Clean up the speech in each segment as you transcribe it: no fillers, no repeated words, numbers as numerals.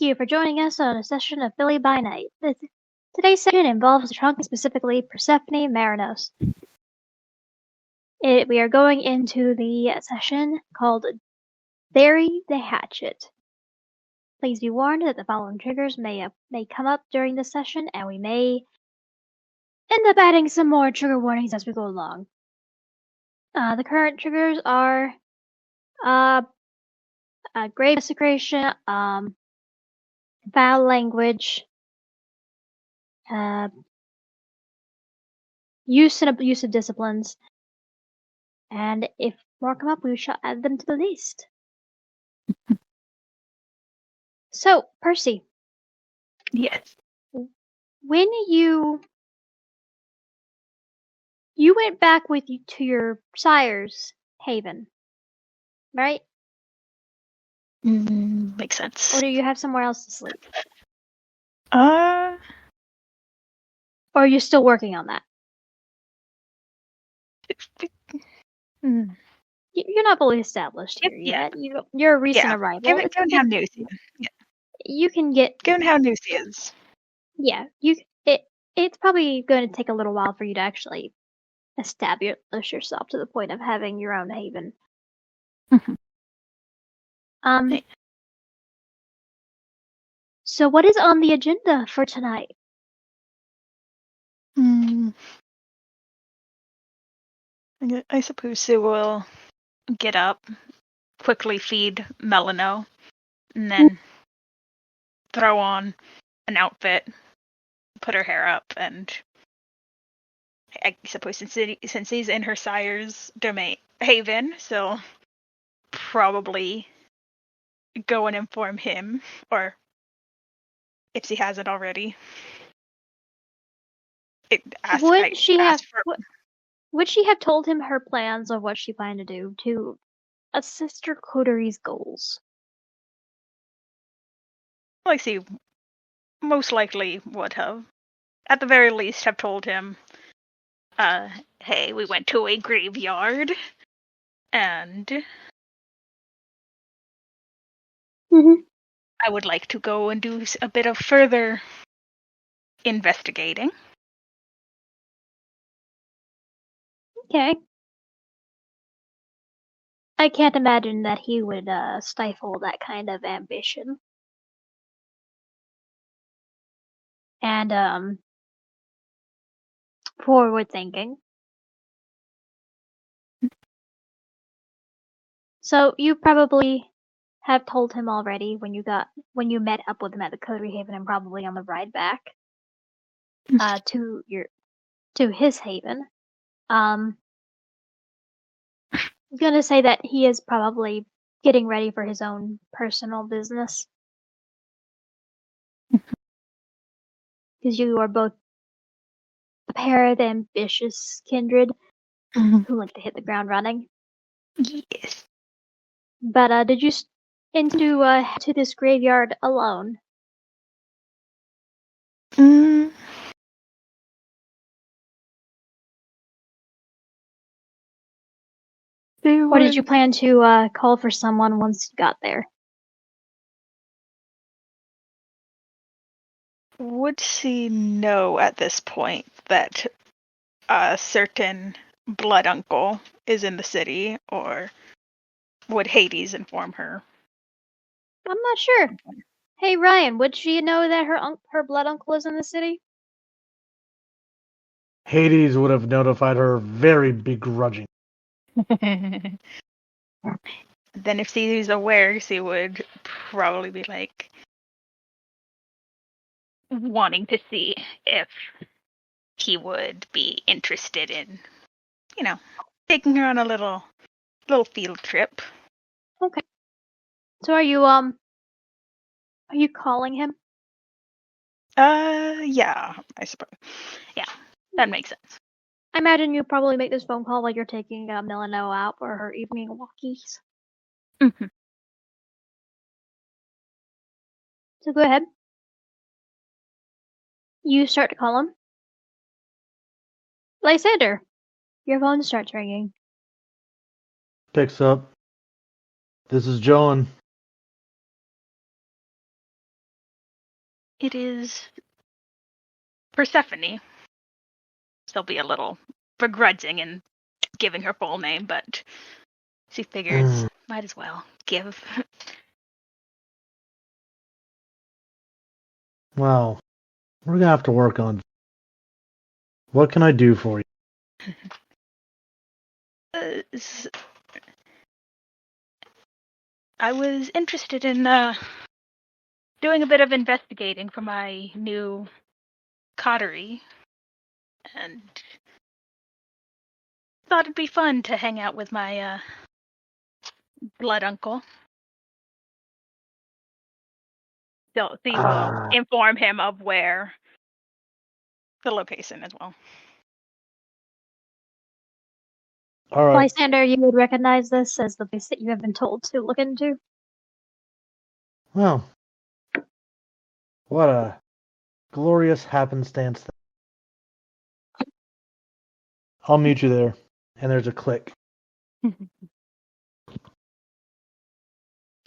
you for joining us on a session of Philly by Night. Today's session involves the trunk, specifically Persephone Marinos. We are going into the session called Bury the Hatchet. Please be warned that the following triggers may come up during the session, and we may end up adding some more trigger warnings as we go along. The current triggers are grave desecration, foul language, use and abuse of disciplines, and if more come up, we shall add them to the list. So, Percy. Yes. When you went back to your sire's haven, right? Makes sense. Or do you have somewhere else to sleep? Or are you still working on that? You're not fully established here yet. You're a recent arrival. How new he is. Yeah. You can get... Given how new he is. Yeah. It's probably going to take a little while for you to actually establish yourself to the point of having your own haven. So what is on the agenda for tonight? I suppose Sue will get up, quickly feed Melano, and then throw on an outfit, put her hair up, and I suppose since he's in her sire's domain haven, so probably go and inform him, or if she hasn't already. Would she have told him her plans of what she planned to do to assist her coterie's goals? Like she most likely would have. At the very least have told him, hey, we went to a graveyard, and I would like to go and do a bit of further investigating. Okay. I can't imagine that he would stifle that kind of ambition. And forward thinking. So you probably have told him already when you met up with him at the Coterie Haven, and probably on the ride back to his haven. I'm gonna say that he is probably getting ready for his own personal business. Because you are both a pair of ambitious kindred who like to hit the ground running. Yes. But did you head to this graveyard alone? Or did you plan to call for someone once you got there? Would she know at this point that a certain blood uncle is in the city, or would Hades inform her? I'm not sure. Hey Ryan, would she know that her blood uncle is in the city? Hades would have notified her very begrudgingly. Then if she's aware, she would probably be like wanting to see if he would be interested in, taking her on a little field trip. Okay. So are you calling him? Yeah, I suppose. Yeah, that makes sense. I imagine you probably make this phone call while you're taking Milano out for her evening walkies. So go ahead. You start to call him. Lysander, your phone starts ringing. Picks up. This is John. It is Persephone. She'll be a little begrudging in giving her full name, but she figures might as well give. Well, we're gonna have to work on. What can I do for you? I was interested in doing a bit of investigating for my new coterie, and thought it'd be fun to hang out with my blood uncle. So you will inform him of where the location as well. All right. Lysander, you would recognize this as the place that you have been told to look into? Well, what a glorious happenstance. I'll meet you there. And there's a click.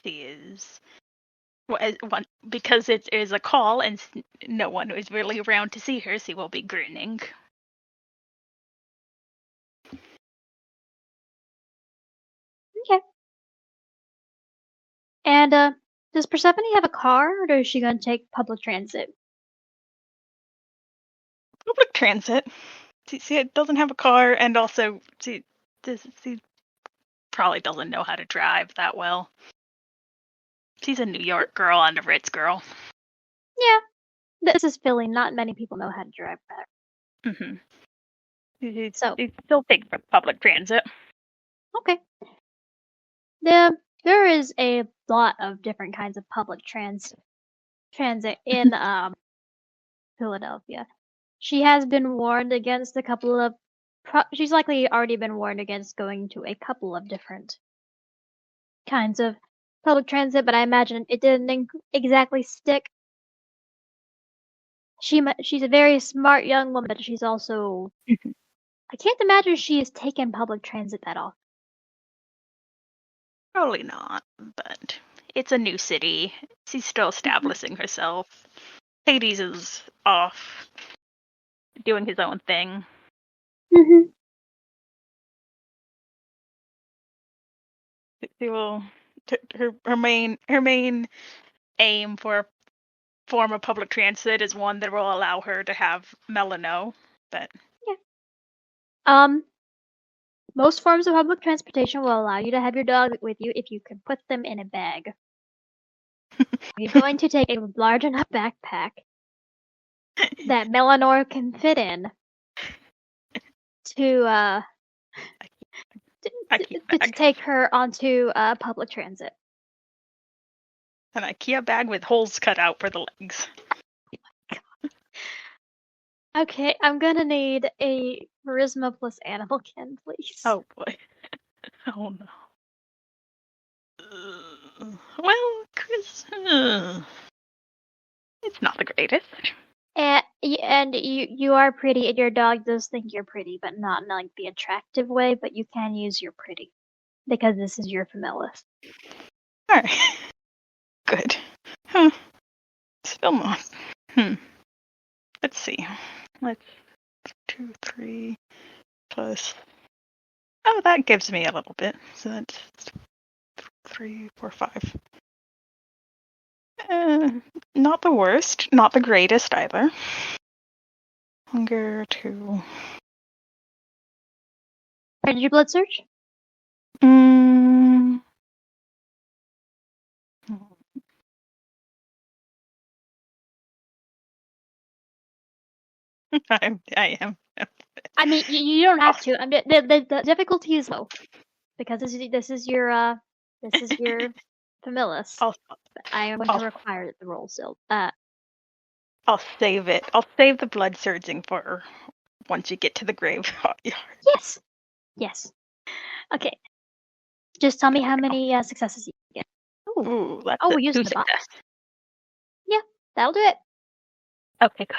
She is because it is a call and no one is really around to see her. She will be grinning. Okay. And does Persephone have a car, or is she going to take public transit? Public transit. She doesn't have a car, and also she probably doesn't know how to drive that well. She's a New York girl and a Ritz girl. Yeah. This is Philly. Not many people know how to drive that. Mm-hmm. So they still take public transit. Okay. There is a lot of different kinds of public transit in Philadelphia. She has been warned against a couple of. She's likely already been warned against going to a couple of different kinds of public transit, but I imagine it didn't exactly stick. She's a very smart young woman, but she's also. I can't imagine she has taken public transit that often. Probably not, but it's a new city. She's still establishing herself. Hades is off, doing his own thing. She will. Her main aim for a form of public transit is one that will allow her to have Melano. But yeah. Most forms of public transportation will allow you to have your dog with you if you can put them in a bag. You're going to take a large enough backpack that Melanor can fit in to take her onto public transit. An IKEA bag with holes cut out for the legs. Okay, I'm gonna need a charisma plus animal kin, please. Oh boy. Oh no. Well, Chris, it's not the greatest. And you are pretty, and your dog does think you're pretty, but not in like the attractive way. But you can use your pretty because this is your familis. All right. Good. Still not. Let's see. Let's 2, 3 plus. Oh, that gives me a little bit. So that's 3, 4, 5. Not the worst, not the greatest either. Hunger 2. Did you blood search? I am. I mean, you don't have to. I mean, the difficulty is low because this is your familis. I am going to require the roll still. I'll save it. I'll save the blood surging for once you get to the graveyard. Yes. Yes. Okay. Just tell me how many successes you get. Ooh, that's we'll use the box. Yeah, that'll do it. Okay, good.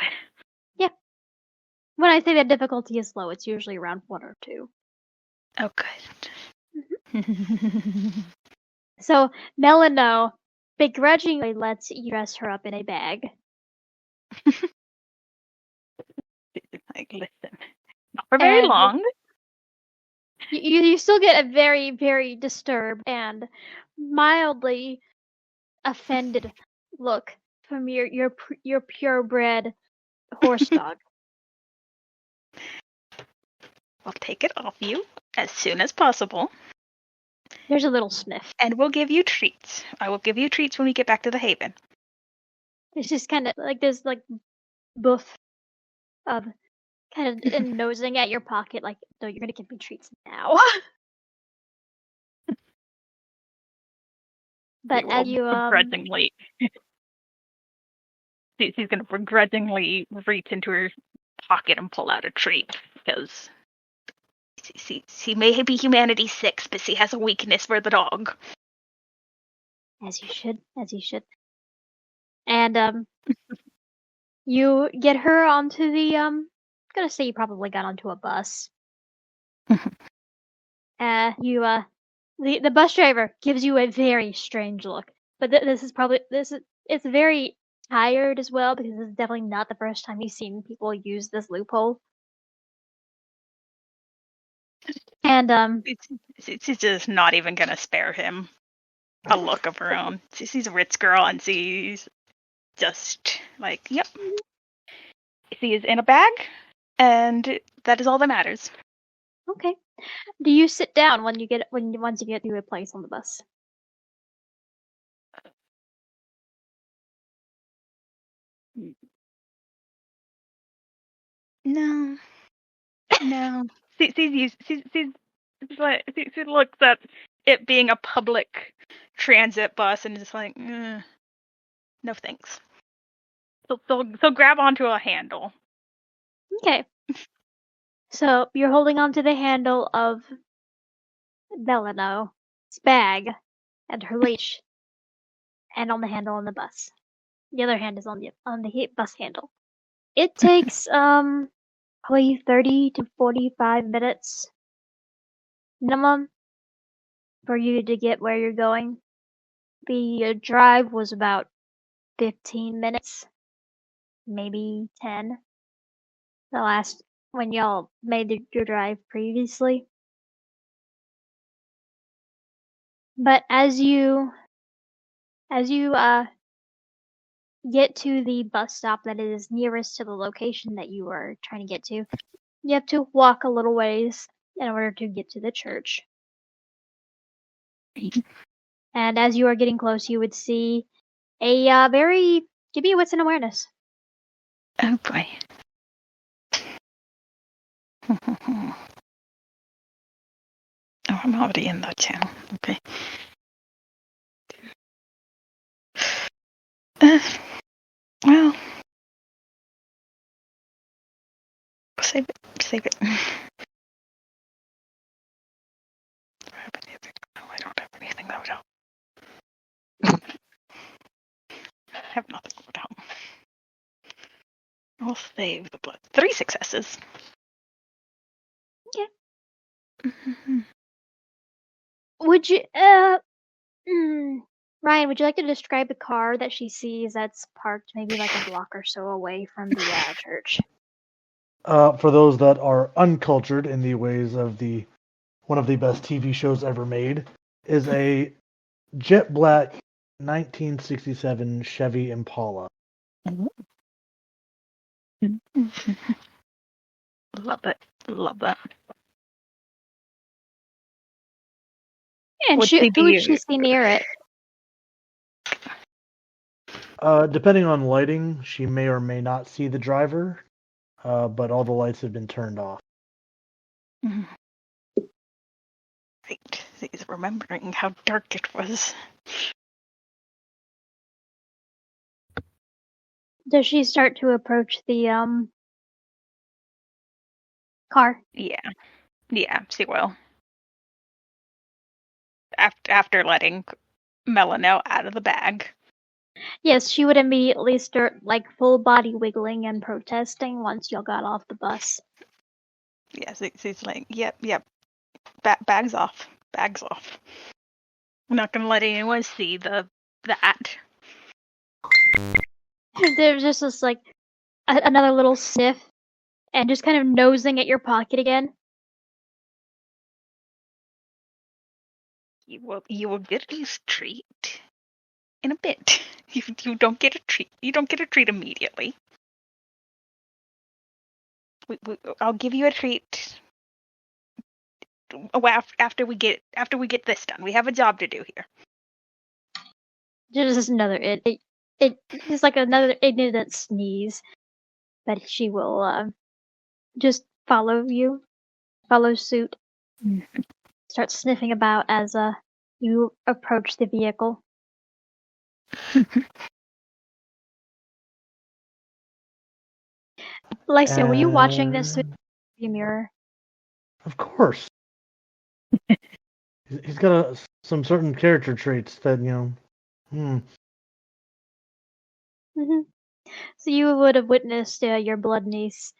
Yeah. When I say the difficulty is low, it's usually around 1 or 2. Oh, good. So Melano begrudgingly lets you dress her up in a bag. Like, listen, not for very And long. you still get a very, very disturbed and mildly offended look from your purebred horse dog. We'll take it off you as soon as possible, There's a little sniff. and we'll give you treats. I will give you treats when we get back to the Haven. It's just kind of like this, like, boof of kind of nosing at your pocket, like, no, you're gonna give me treats now. But She as will you begrudgingly. She's gonna begrudgingly reach into her pocket and pull out a treat because she may be humanity's 6, but she has a weakness for the dog. as you should. And you get her onto the I'm gonna say you probably got onto a bus. The bus driver gives you a very strange look, but it's very tired as well because this is definitely not the first time you've seen people use this loophole. And She's just not even gonna spare him a look of her own. She's a Ritz girl, and she's just like, yep. She is in a bag, and that is all that matters. okay, do you sit down once you get to a place on the bus? No. She looks at it being a public transit bus and is just like, no thanks. So grab onto a handle. Okay. So you're holding onto the handle of Beleno's bag and her leash, and on the handle on the bus. The other hand is on the bus handle. It takes probably 30 to 45 minutes minimum for you to get where you're going. The drive was about 15 minutes, maybe 10. The last when y'all made your drive previously. But as you get to the bus stop that is nearest to the location that you are trying to get to, you have to walk a little ways in order to get to the church. And as you are getting close, you would see a very... Give me a wits and awareness. Oh boy. Oh, I'm already in that channel. Okay. Well, save it. No, I don't have anything that would help. I have nothing that would help. We'll save the blood. 3 successes. Okay. Mm-hmm. Would you, Ryan, would you like to describe the car that she sees that's parked maybe like a block or so away from the church? For those that are uncultured in the ways of one of the best TV shows ever made, is a jet black 1967 Chevy Impala. Love that. And Would who she would be- she see near it? Depending on lighting, she may or may not see the driver, but all the lights have been turned off. Right. She's remembering how dark it was. Does she start to approach the car? Yeah, she will. After letting Mela know out of the bag. Yes, she would immediately start like full body wiggling and protesting once y'all got off the bus. Yeah, she's like, yep. Bags off. I'm not gonna let anyone see that. There's just this like another little sniff, and just kind of nosing at your pocket again. You will get his treat in a bit. You don't get a treat. You don't get a treat immediately. I'll give you a treat after we get this done. We have a job to do here. Just another it's like another ignorant sneeze, but she will just follow suit, start sniffing about as you approach the vehicle. Lycia, were you watching this through the mirror? Of course. He's got some certain character traits that, Mm-hmm. So you would have witnessed your blood niece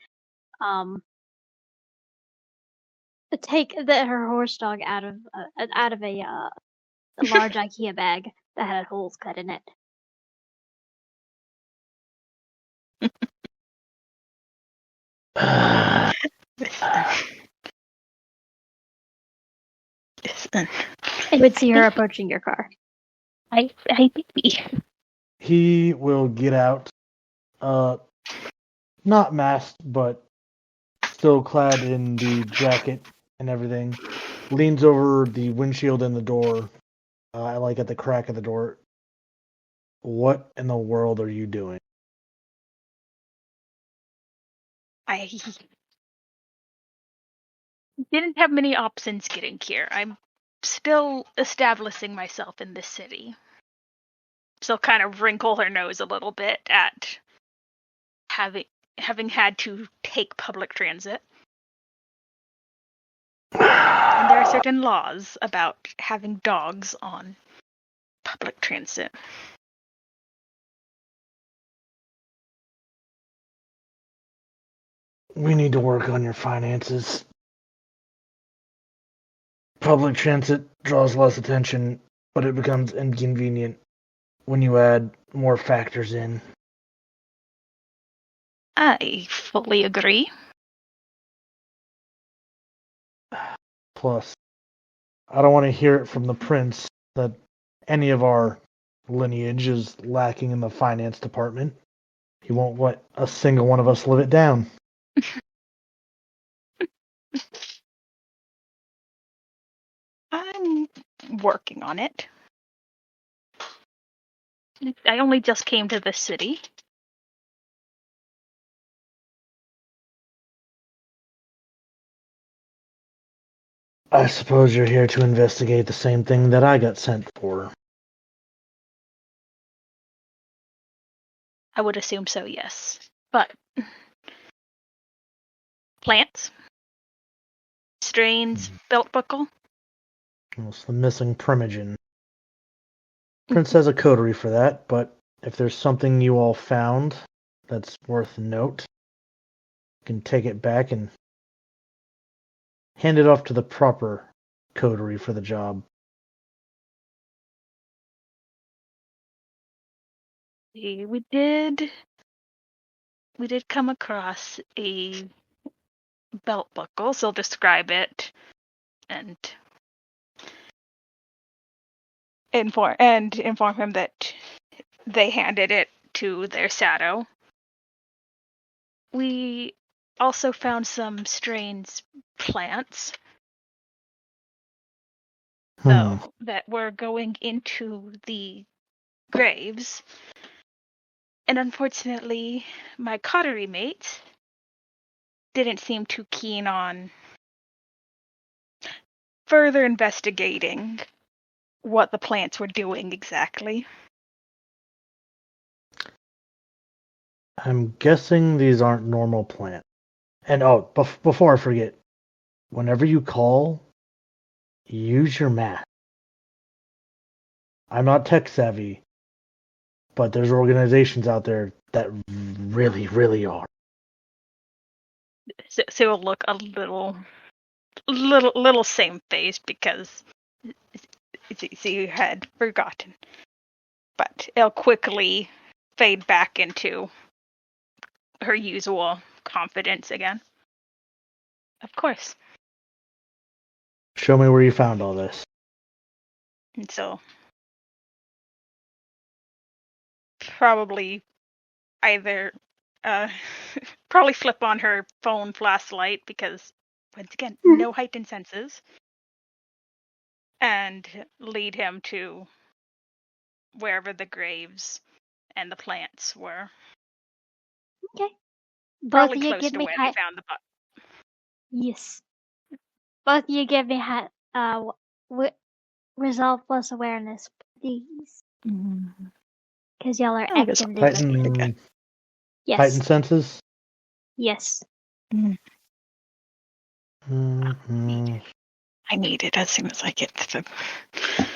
take her horse dog out of a large IKEA bag that had holes cut in it. Listen. And you would see her approaching your car. I baby. He will get out, not masked, but still clad in the jacket and everything. Leans over the windshield and the door, like at the crack of the door. What in the world are you doing? I didn't have many options getting here. I'm still establishing myself in this city. She'll kind of wrinkle her nose a little bit at having had to take public transit. And there are certain laws about having dogs on public transit. We need to work on your finances. Public transit draws less attention, but it becomes inconvenient when you add more factors in. I fully agree. Plus, I don't want to hear it from the prince that any of our lineage is lacking in the finance department. He won't let a single one of us live it down. I'm working on it. I only just came to this city. I suppose you're here to investigate the same thing that I got sent for. I would assume so, yes. But plants? Strains, belt buckle? It's the missing primogen. Prince has a coterie for that, but if there's something you all found that's worth note, you can take it back and hand it off to the proper coterie for the job. We did come across a belt buckle, so I'll describe it and inform him that they handed it to their saddle. We also found some strange plants that were going into the graves. And unfortunately, my coterie mates didn't seem too keen on further investigating what the plants were doing exactly. I'm guessing these aren't normal plants. And before I forget, whenever you call, use your math. I'm not tech savvy, but there's organizations out there that really, really are. So it'll look a little same-faced because you had forgotten. But it'll quickly fade back into her usual confidence again. Of course. Show me where you found all this. And so probably either probably flip on her phone flashlight because once again, no heightened senses. And lead him to wherever the graves and the plants were. Okay. Both Probably of you close give to me where they found the butt. Yes. Both of you give me resolve plus awareness, please. Because y'all are Oh, this active. Heightened, Yes. heightened senses? Yes. Mm-hmm. I need it as soon as I get to the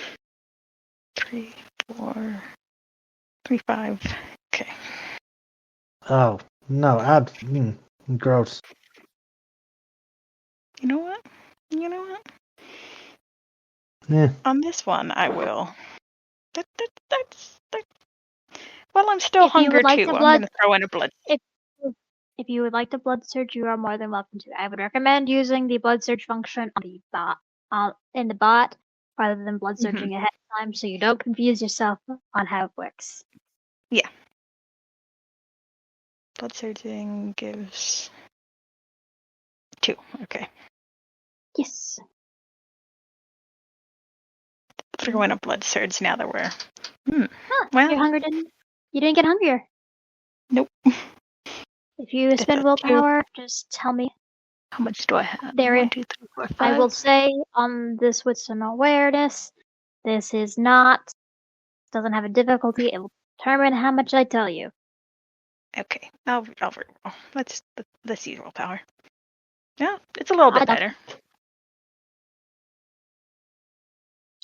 3, 4, 3, 5. Okay. Oh, no, gross. You know what? Yeah. On this one, I will. That's. Well, I'm still If you hungry would like too. to I'm blood- going to throw in a blood. If you would like to blood surge, you are more than welcome to. I would recommend using the blood surge function on the bot, in the bot, rather than blood surging ahead of time, so you don't confuse yourself on how it works. Yeah. Blood surging gives 2. Okay. Yes. Throw in a blood surge now that we're. Your hunger you didn't get hungrier. Nope. If you spend willpower, just tell me. How much do I have? There 1, is- 2, 3, 4, 5. I will say on this with some awareness, this is not doesn't have a difficulty. It will determine how much I tell you. Okay. I'll reroll. Let's use willpower. Yeah, it's a little bit better.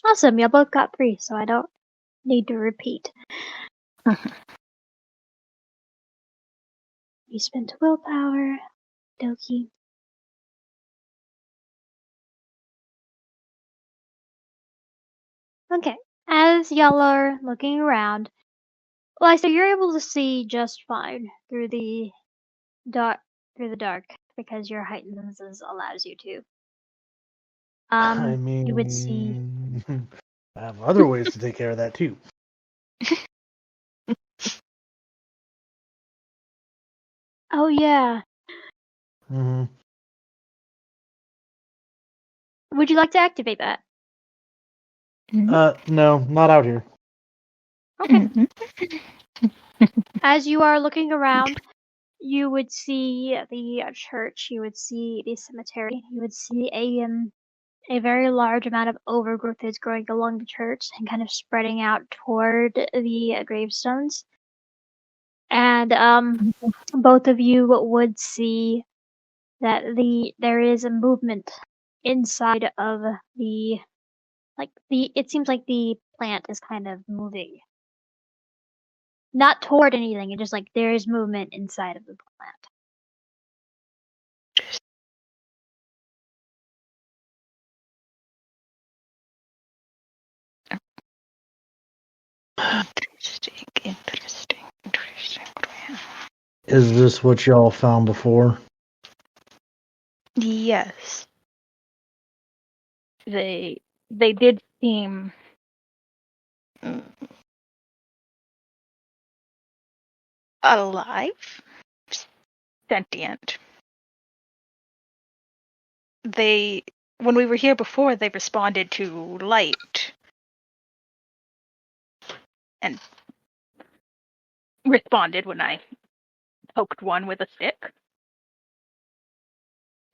Awesome, you both got 3, so I don't need to repeat. You spent willpower. Dokie. Okay, as y'all are looking around, so you're able to see just fine through the dark because your heightened senses allows you to. I mean, you would see. I have other ways to take care of that too. Oh yeah. Mm-hmm. Would you like to activate that? No, not out here. Okay. As you are looking around, you would see the church. You would see the cemetery. You would see a very large amount of overgrowth is growing along the church and kind of spreading out toward the gravestones. And both of you would see that there is a movement inside of it seems like the plant is kind of moving. Not toward anything, it's just like there is movement inside of the plant. Interesting. What do we have? Is this what y'all found before? Yes. They did seem alive, sentient. When we were here before, they responded to light and responded when I poked one with a stick.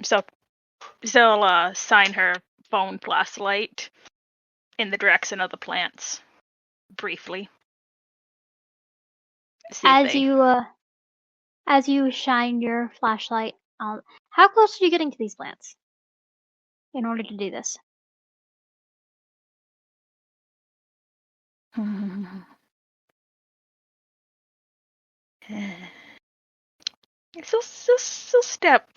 So I'll sign her phone flashlight in the direction of the plants briefly. As you shine your flashlight, how close are you getting to these plants in order to do this? So step.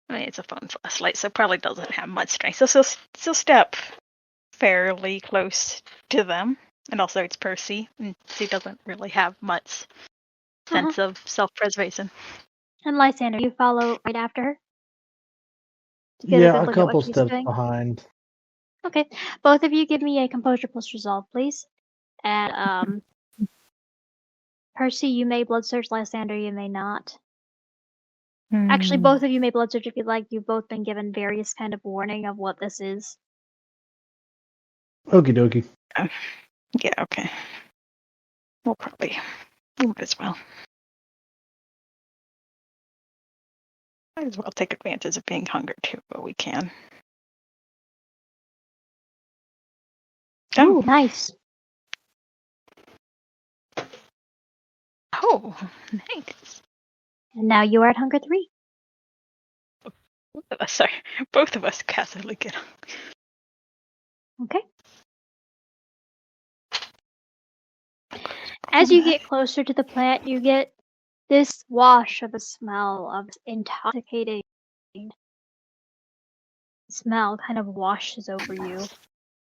I mean, it's a phone flashlight, so it probably doesn't have much strength. So step fairly close to them. And also it's Percy, and she doesn't really have much sense of self-preservation. And Lysander, you follow right after her? To get Yeah, good a look at couple what she's steps doing? behind. Okay. Both of you give me a composure plus resolve, please. And, Percy, you may blood search. Lysander, you may not. Actually, both of you may blood search if you'd like. You've both been given various kind of warning of what this is. Okie dokie. Yeah, okay. We'll probably move as well. Might as well take advantage of being hungry too, but we can. Oh, nice. Oh, nice. And now you are at hunger 3. Sorry, both of us casually get. Okay. As you get closer to the plant, you get this wash of a smell of intoxicating smell kind of washes over you.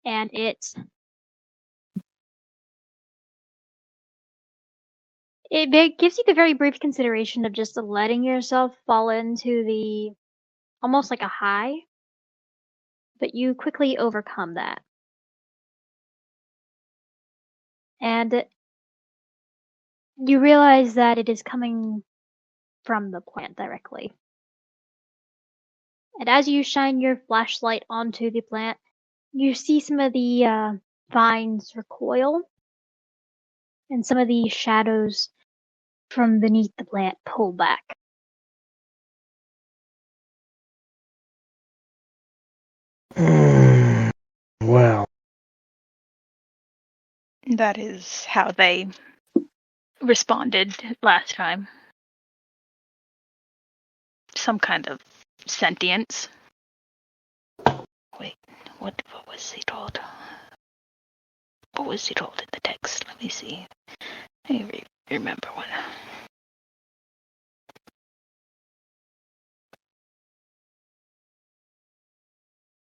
And it gives you the very brief consideration of just letting yourself fall into the almost like a high, but you quickly overcome that. And you realize that it is coming from the plant directly. And as you shine your flashlight onto the plant, you see some of the vines recoil, and some of the shadows from beneath the plant pull back. Well, That is how they responded last time. Some kind of sentience. Wait, what was he told? What was he told in the text? Let me see. I remember what.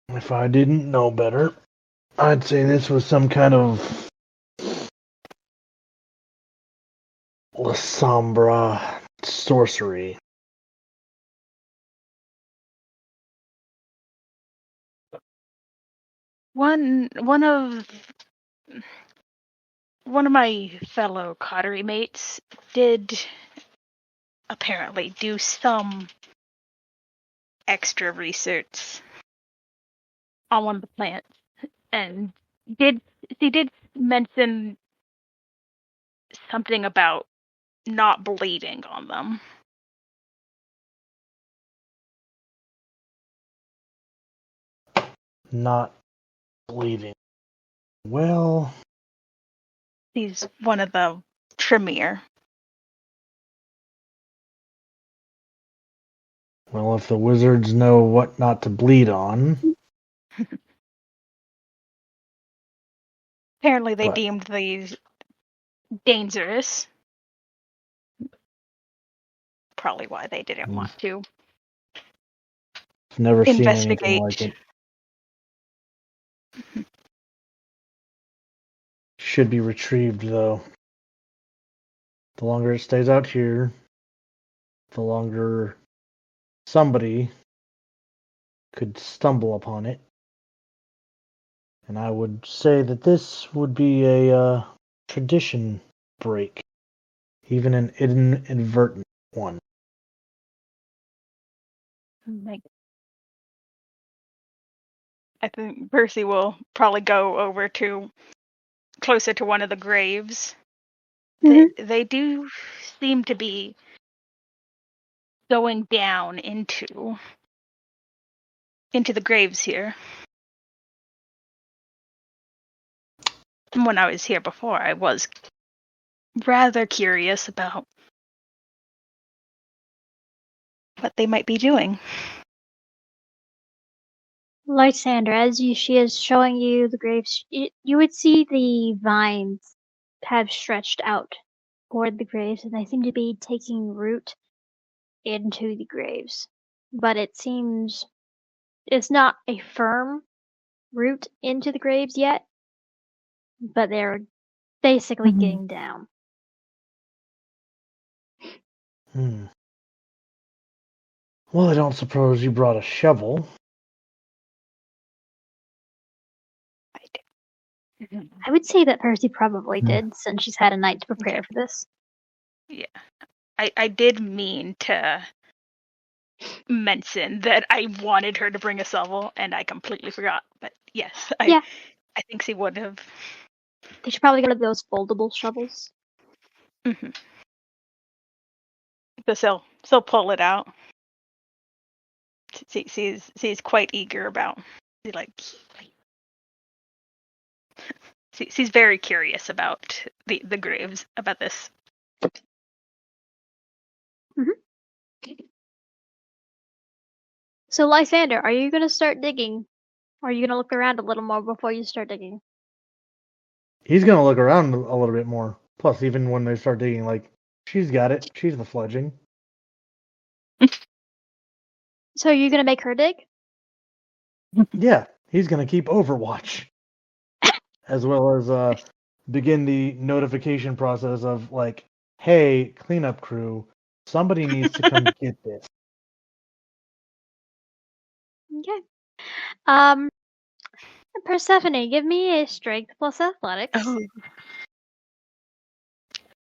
if I didn't know better, I'd say this was some kind of La Sombra sorcery. One of my fellow coterie mates did apparently do some extra research on one of the plants, and she did mention something about not bleeding on them. Not bleeding. Well, He's one of the Tremere. well, if the wizards know what not to bleed on, Apparently they But- deemed these dangerous. Probably why they didn't want to I've never seen investigate. anything like it. Should be retrieved, though. The longer it stays out here, the longer somebody could stumble upon it. And I would say that this would be a tradition break, even an inadvertent one. I think Percy will probably go over to closer to one of the graves. They do seem to be going down into the graves here. When I was here before, I was rather curious about what they might be doing. Lysander, as she is showing you the graves, you would see the vines have stretched out toward the graves, and they seem to be taking root into the graves. But it seems it's not a firm root into the graves yet, but they're basically getting down. Well, I don't suppose you brought a shovel. I did. I would say that Percy probably Hmm. did, since she's had a night to prepare for this. Yeah. I did mean to mention that I wanted her to bring a shovel, and I completely forgot. But yes, Yeah. I think she would have. They should probably get one of those foldable shovels. Mm-hmm. But she'll pull it out. She's quite eager about. She's very curious about the graves, about this. So, Lysander, are you going to start digging? Or are you going to look around a little more before you start digging? He's gonna look around a little bit more. Plus, even when they start digging, like, she's got it. She's the fledging. So, are you going to make her dig? Yeah, he's gonna keep Overwatch, as well as begin the notification process of like, hey, cleanup crew, somebody needs to come get this. Okay. Persephone, give me a strength plus athletics. Oh.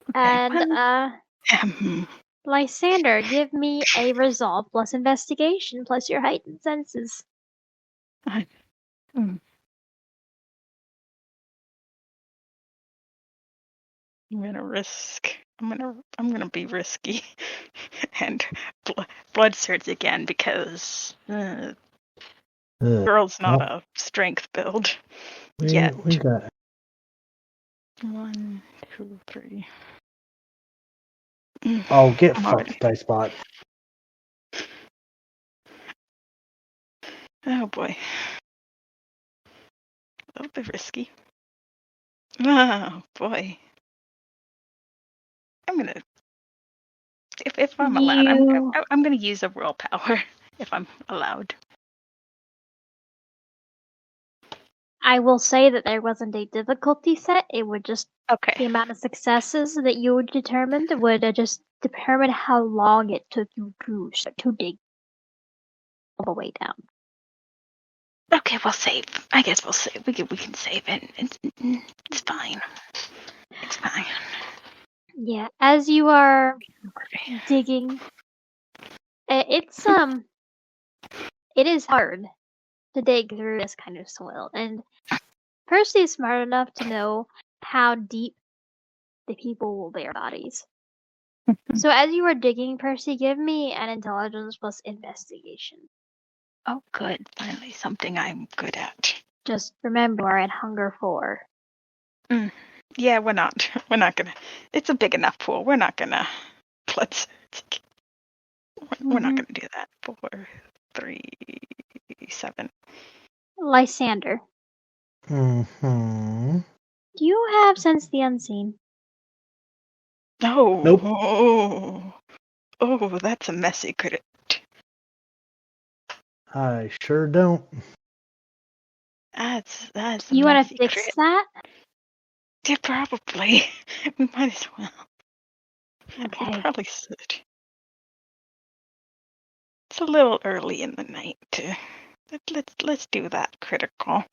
Okay. And Lysander, give me a resolve plus investigation plus your heightened senses. I'm gonna be risky, and blood surge again because girl's not a strength build yet. We got 1, 2, 3. Oh, get fucked, Dicebot. Oh boy, that'll be risky. Oh boy. I'm gonna, if I'm allowed, I'm gonna use a willpower if I'm allowed. I will say that there wasn't a difficulty set. It would just the amount of successes that you determined would just determine how long it took you to dig all the way down. Okay, we'll save. I guess we'll save. We can save it. It's fine. It's fine. Yeah, as you are digging, it is hard to dig through this kind of soil, and Percy is smart enough to know how deep the people will bury bodies. So as you are digging, Percy, give me an intelligence plus investigation. Oh, good. Finally, something I'm good at. Just remember, we're at Hunger 4. Yeah, we're not gonna. It's a big enough pool. We're not gonna. We're not gonna do that. 4, 3, 7. Lysander. Mm-hmm. Do you have Sense the Unseen? No. Nope. Oh, that's a messy crit. I sure don't. That's You want to fix that? Yeah, probably. We might as well. Okay. We probably should. It's a little early in the night to. Let's do that critical.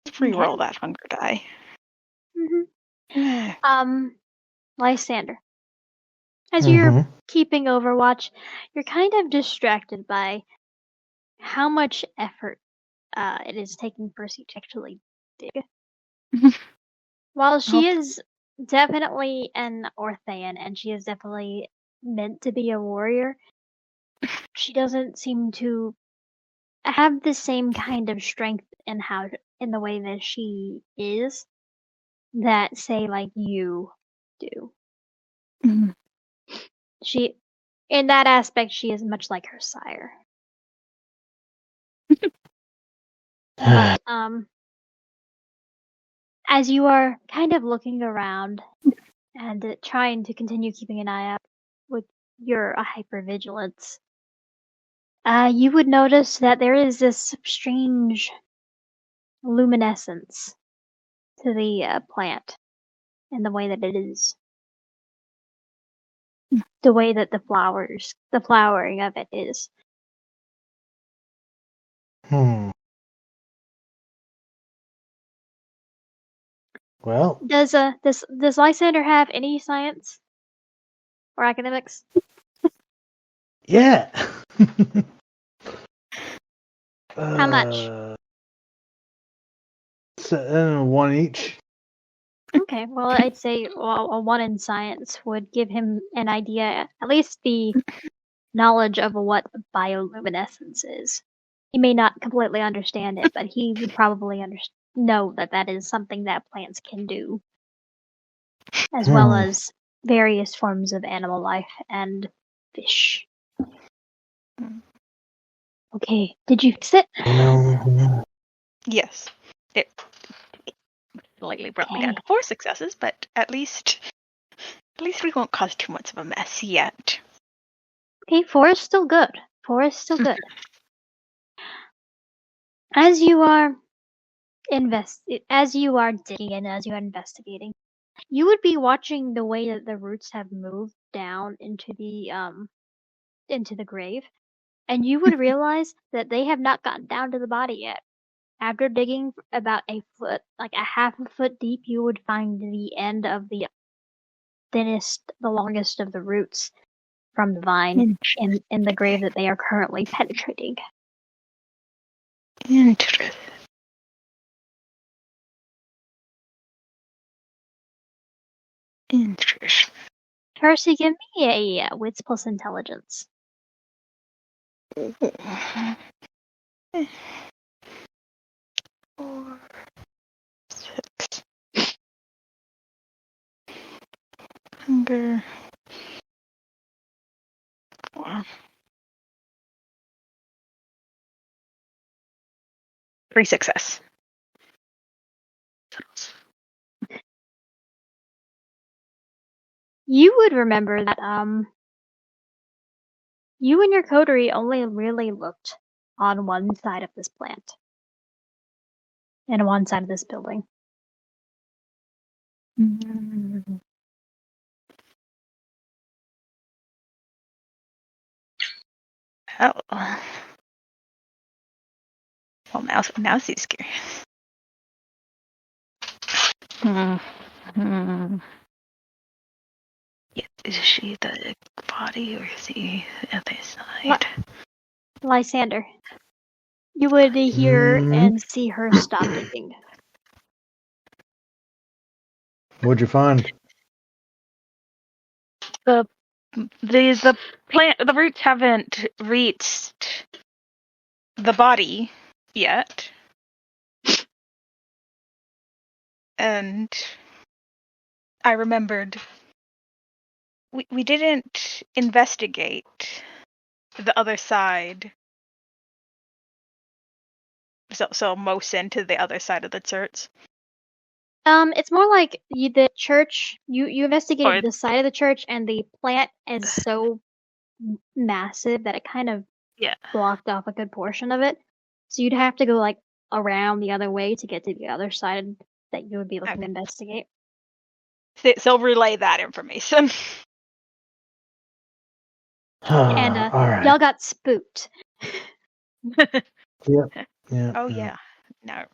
Let's re-roll that hunger die. Lysander. As you're keeping Overwatch, you're kind of distracted by how much effort it is taking Percy to actually dig. While she is definitely an Orthaean and she is definitely meant to be a warrior, she doesn't seem to have the same kind of strength in the way that she is that, say, like you do. She, in that aspect, she is much like her sire. But as you are kind of looking around and trying to continue keeping an eye out with your hypervigilance, you would notice that there is this strange luminescence to the plant and the way that it is the way that the flowering of it is. Well, Does Lysander have any science or academics? yeah. How much? One each. Okay, well, I'd say a 1 in science would give him an idea, at least the knowledge of what bioluminescence is. He may not completely understand it, but he would probably know that that is something that plants can do, as well as various forms of animal life and fish. Okay, did you fix it? Yes. It slightly brought me down to 4 successes, but at least we won't cause too much of a mess yet. Okay, 4 is still good. 4 is still good. As you are digging and as you are investigating, you would be watching the way that the roots have moved down into the grave, and you would realize that they have not gotten down to the body yet. After digging about a foot, like a half a foot deep, you would find the end of the longest of the roots from the vine in the grave that they are currently penetrating. Interesting. Interesting. Percy, give me a wits plus intelligence. 4, 6. Hunger. 4. 3 success. You would remember that you and your coterie only really looked on one side of this plant and one side of this building. Oh. Well, now she's curious. Yeah, is she the body or is he the other side? Lysander, you would hear and see her stop digging. What'd you find? The roots haven't reached the body yet. And I remembered we didn't investigate the other side. So most into the other side of the church. It's more like the church. You investigated the side of the church, and the plant is so massive that it kind of blocked off a good portion of it. So you'd have to go like around the other way to get to the other side that you would be looking to investigate. So relay that information. And all right. y'all got spooked. Yep. Oh yeah. Now I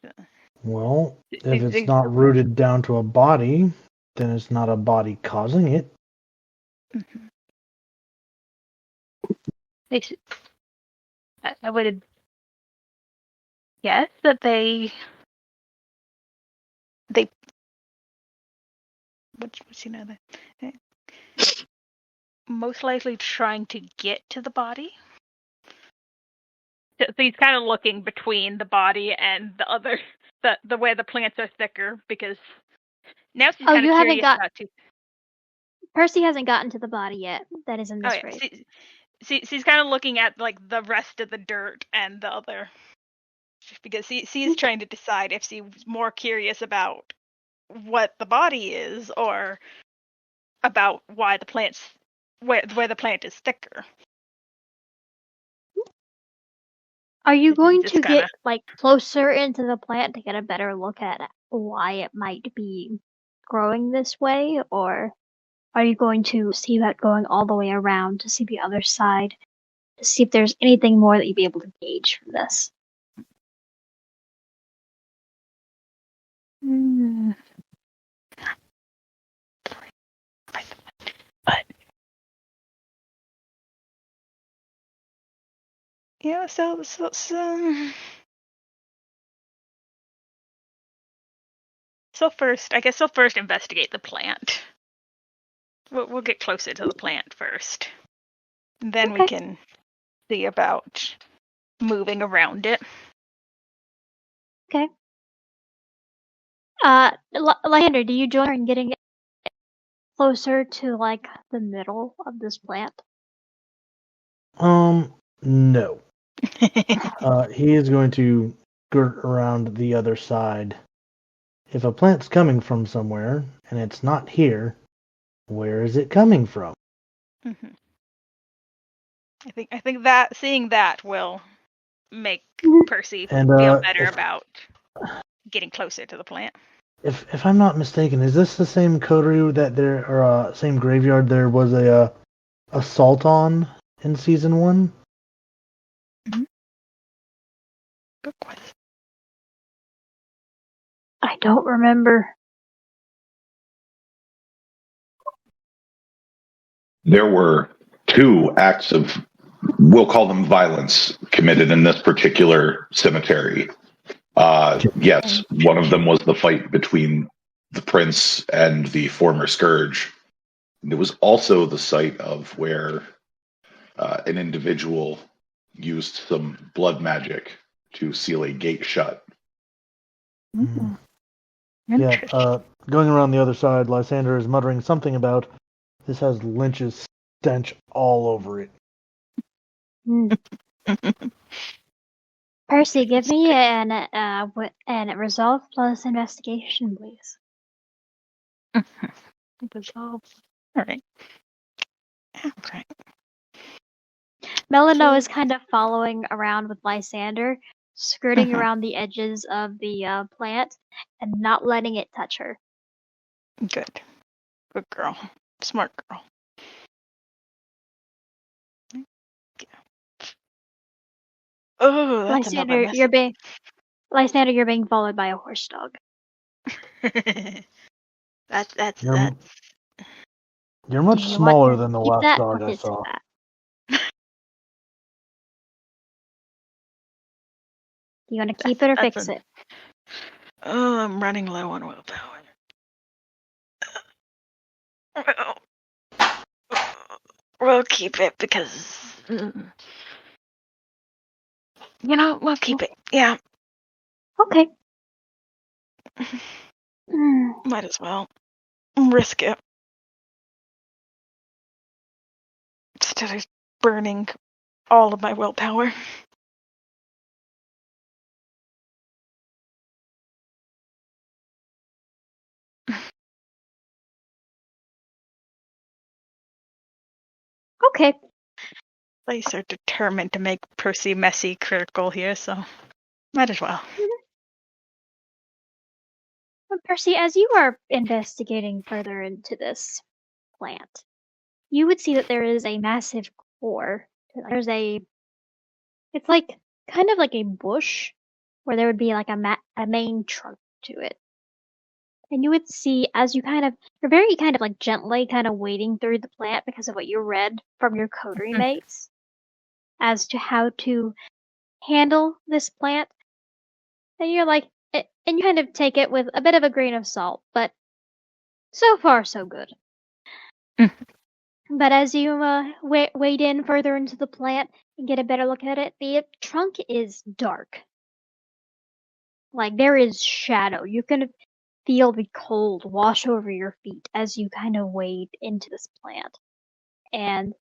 remember. Well, if it's not rooted down to a body, then it's not a body causing it. Mm-hmm. I would guess that they what's that most likely trying to get to the body. So he's kind of looking between the body and the other, the way the plants are thicker, because now she's kind of curious about too. Percy hasn't gotten to the body yet. That is in this raid. She's kind of looking at like the rest of the dirt and the other, because she's trying to decide if she's more curious about what the body is or about why the plant's where the plant is thicker. Are you going to get like closer into the plant to get a better look at why it might be growing this way, or? are you going to see about going all the way around to see the other side, to see if there's anything more that you'd be able to gauge from this? But yeah, so first, investigate the plant. We'll get closer to the plant first. Then we Okay. can see about moving around it. Okay. Lysander, do you join her in getting closer to, like, the middle of this plant? No. He is going to skirt around the other side. If a plant's coming from somewhere, and it's not here, where is it coming from? Mm-hmm. I think that seeing that will make Percy And, feel better about getting closer to the plant. If I'm not mistaken, is this the same coterie that there, or same graveyard there was a assault on in season 1? good question. I don't remember. There were 2 acts of, we'll call them violence, committed in this particular cemetery. Yes, one of them was the fight between the prince and the former scourge. It was also the site of where an individual used some blood magic to seal a gate shut. Yeah, Interesting. going around the other side, Lysander is muttering something about this has Lynch's stench all over it. Percy, give me an resolve plus investigation, please. Resolve. All right. Okay. Melano is kind of following around with Lysander, skirting around the edges of the plant and not letting it touch her. Good. Good girl. Smart girl. Oh, that's another message. Lysander, you're being followed by a horse dog. That's You're much Do you smaller want to than the keep last that dog or I hit saw. that? Do you want to keep it or fix it? Oh, I'm running low on willpower. We'll keep it because we'll keep it. Yeah. Okay. Might as well risk it instead of burning all of my willpower. Okay. They are determined to make Percy messy critical here, so might as well. Well, Percy, as you are investigating further into this plant, you would see that there is a massive core. It's like kind of like a bush where there would be like a main trunk to it. And you would see as you're very kind of like gently kind of wading through the plant because of what you read from your coterie mates as to how to handle this plant. And you're like, and you kind of take it with a bit of a grain of salt, but so far so good. But as you wade in further into the plant and get a better look at it, the trunk is dark. Like there is shadow. You can feel the cold wash over your feet as you kind of wade into this plant. And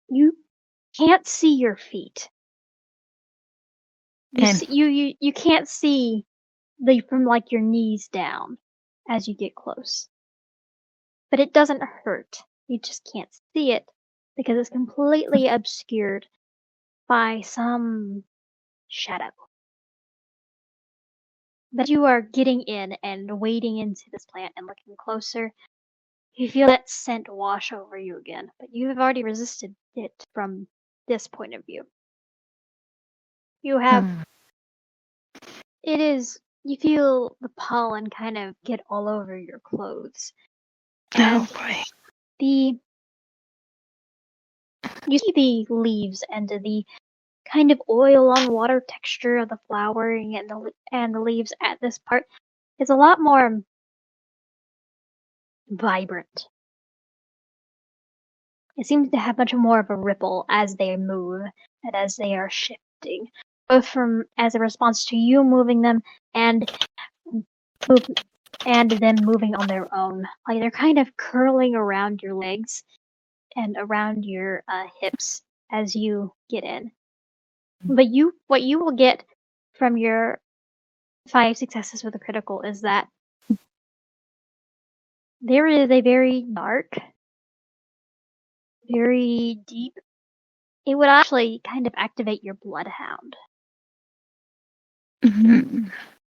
you can't see your feet. You can't see from like your knees down as you get close. But it doesn't hurt. You just can't see it because it's completely obscured by some shadow. But you are getting in and wading into this plant and looking closer. You feel that scent wash over you again, but you have already resisted it from this point of view. You have. It is. You feel the pollen kind of get all over your clothes. And boy. you see the leaves and the kind of oil on water texture of the flowering and the leaves at this part is a lot more vibrant. It seems to have much more of a ripple as they move and as they are shifting, both from as a response to you moving them and them moving on their own. Like they're kind of curling around your legs and around your hips as you get in. But what you will get from your 5 successes with a critical is that there is a very dark, very deep. It would actually kind of activate your bloodhound.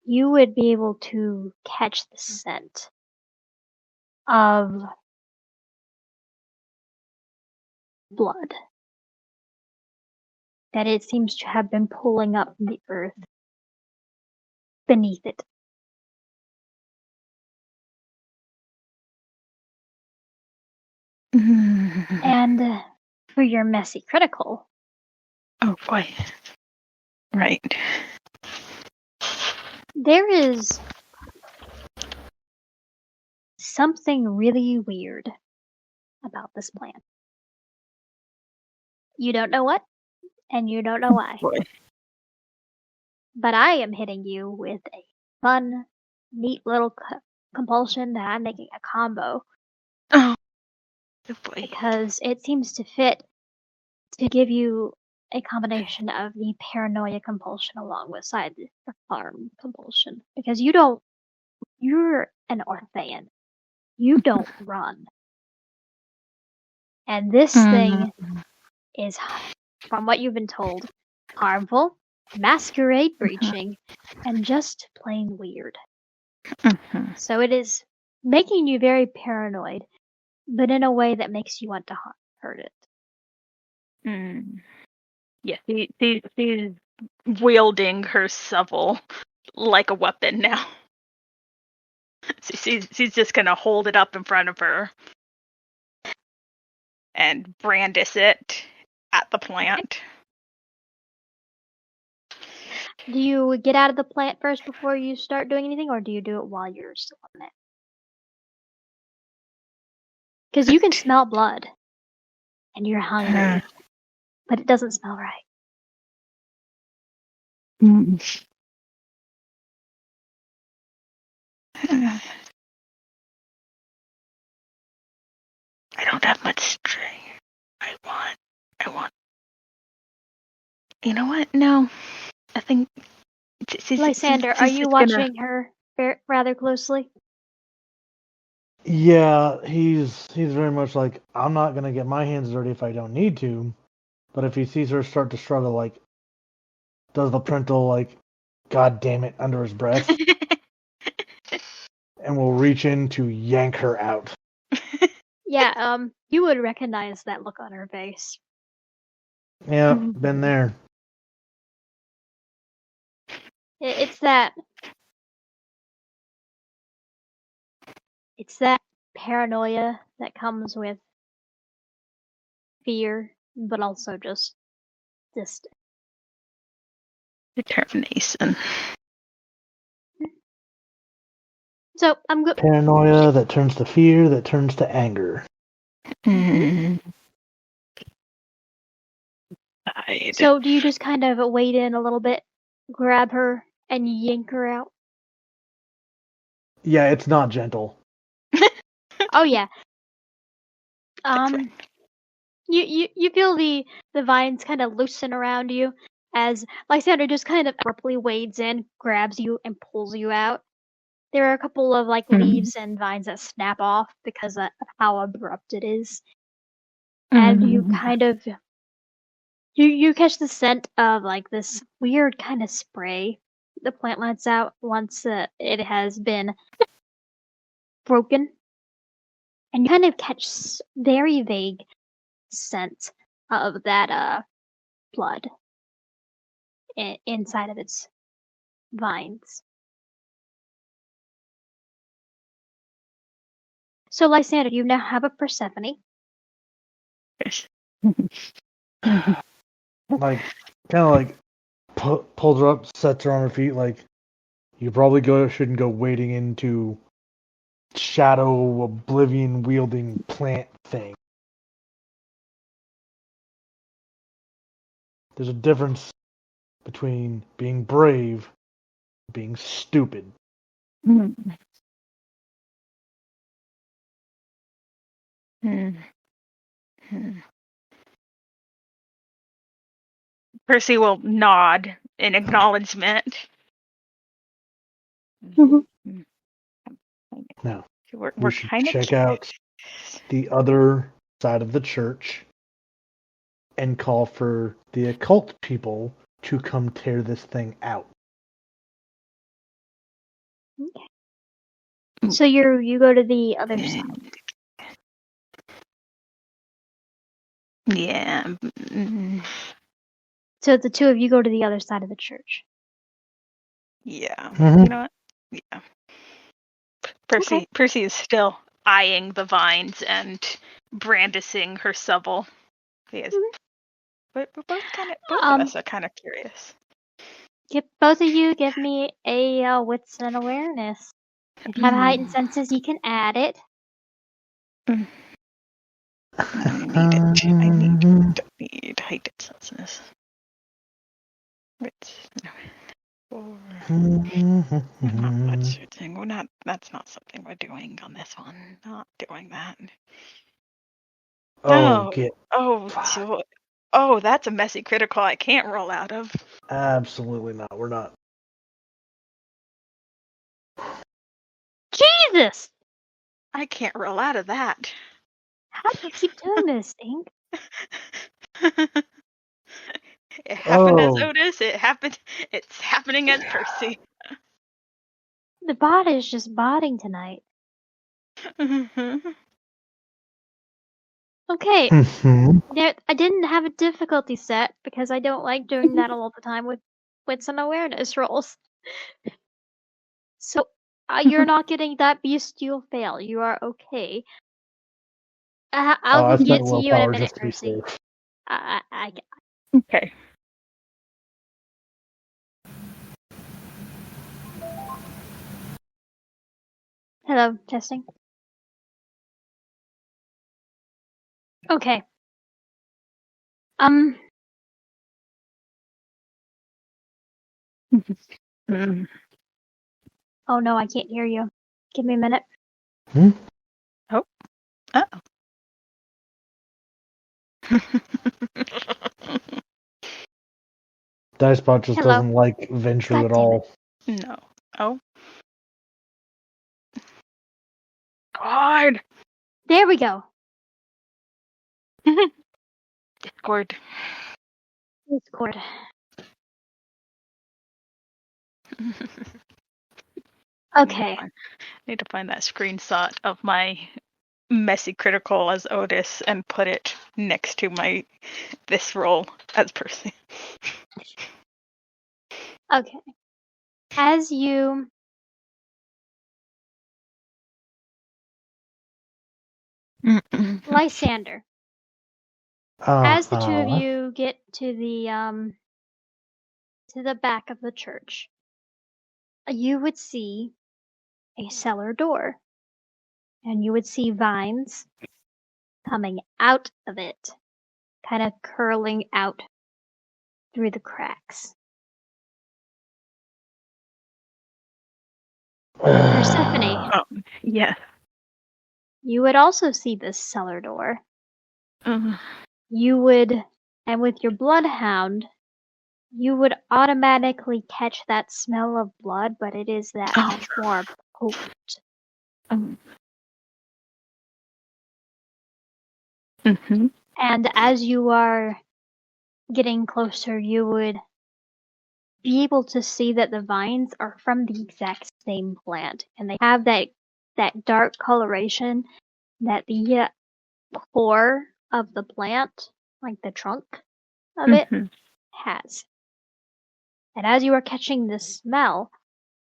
You would be able to catch the scent of blood that it seems to have been pulling up from the earth beneath it. And for your messy critical. Oh boy. Right. There is something really weird about this plan. You don't know what, and you don't know why. Boy. But I am hitting you with a fun, neat little compulsion that I'm making a combo. Oh boy. Because it seems to fit to give you a combination of the paranoia compulsion along with the farm compulsion. Because you're an Orphean. You don't run. And this thing is, from what you've been told, harmful, masquerade breaching, and just plain weird. So it is making you very paranoid, but in a way that makes you want to hurt it. Yeah, she's wielding her shovel like a weapon now. She's just gonna hold it up in front of her and brandish it at the plant. Do you get out of the plant first before you start doing anything, or do you do it while you're still on it? Because you can smell blood, and you're hungry, but it doesn't smell right. I don't have much strength. I want. You know what? No. I think. Lysander, are you watching her rather closely? Yeah, he's very much like, I'm not gonna get my hands dirty if I don't need to. But if he sees her start to struggle, like, does the parental, like, God damn it, under his breath, and will reach in to yank her out. Yeah, you would recognize that look on her face. Yeah, been there. It's that paranoia that comes with fear, but also just determination. So I'm good. Paranoia that turns to fear, that turns to anger. So do you just kind of wade in a little bit, grab her, and yank her out? Yeah, it's not gentle. Oh yeah. You feel the vines kind of loosen around you as Lysander just kind of abruptly wades in, grabs you, and pulls you out. There are a couple of leaves and vines that snap off because of how abrupt it is, and you kind of you catch the scent of this weird kind of spray the plant lets out once it has been broken, and you kind of catch very vague scent of that blood inside of its vines. So, Lysander, you now have a Persephone. Like, kind of like pulls her up, sets her on her feet. Like, you probably shouldn't go wading into shadow oblivion wielding plant thing. There's a difference between being brave and being stupid. Percy will nod in acknowledgement. Now, We're we should kind of check out the other side of the church and call for the occult people to come tear this thing out. Okay. So you go to the other side. Yeah. So the two of you go to the other side of the church. Yeah. Mm-hmm. You know what? Yeah. Percy is still eyeing the vines and brandishing her shovel. Yes. But both of us are kind of curious. Both of you give me a wits and awareness. If you have heightened senses, you can add it. I need heightened senses. That's not something we're doing on this one. Not doing that. Oh, that's a messy critical I can't roll out of. Absolutely not. We're not. Jesus! I can't roll out of that. How do you keep doing this, Ink? It happened as Otis. It's happening as Percy. The bot is just botting tonight. Okay. I didn't have a difficulty set because I don't like doing that all the time with wits and awareness rolls. So you're not getting that bestial fail. You are okay. I'll get to you in a minute, Percy. Okay. Hello, testing. Okay. Oh no, I can't hear you. Give me a minute. Oh. Dicebot just doesn't like Venture at all. No. Oh. God. There we go. Discord. Okay. I need to find that screenshot of my messy critical as Otis and put it next to this roll as Percy. Okay. As you Lysander. As the two of you get to the back of the church, you would see a cellar door, and you would see vines coming out of it, kind of curling out through the cracks. Persephone. Yeah. You would also see this cellar door. You would, and with your bloodhound, you would automatically catch that smell of blood, but it is that much more potent. And as you are getting closer, you would be able to see that the vines are from the exact same plant, and they have that dark coloration that the core of the plant, like the trunk of it, has. And as you are catching this smell,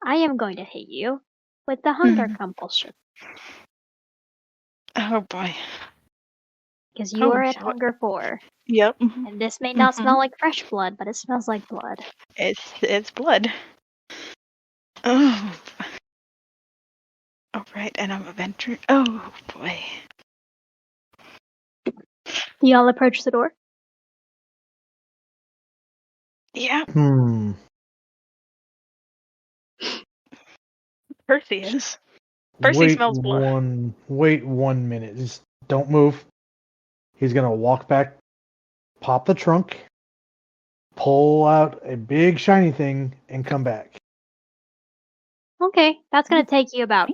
I am going to hit you with the hunger compulsion. Oh boy. Because you Oh, are at boy. hunger 4. Yep. And this may not smell like fresh blood, but it smells like blood. It's blood. Oh. All right, and I'm a venture. Oh boy. You all approach the door. Yeah, Percy is. Percy smells blood. Wait 1 minute. Just don't move. He's gonna walk back, pop the trunk, pull out a big shiny thing, and come back. Okay, that's going to take you about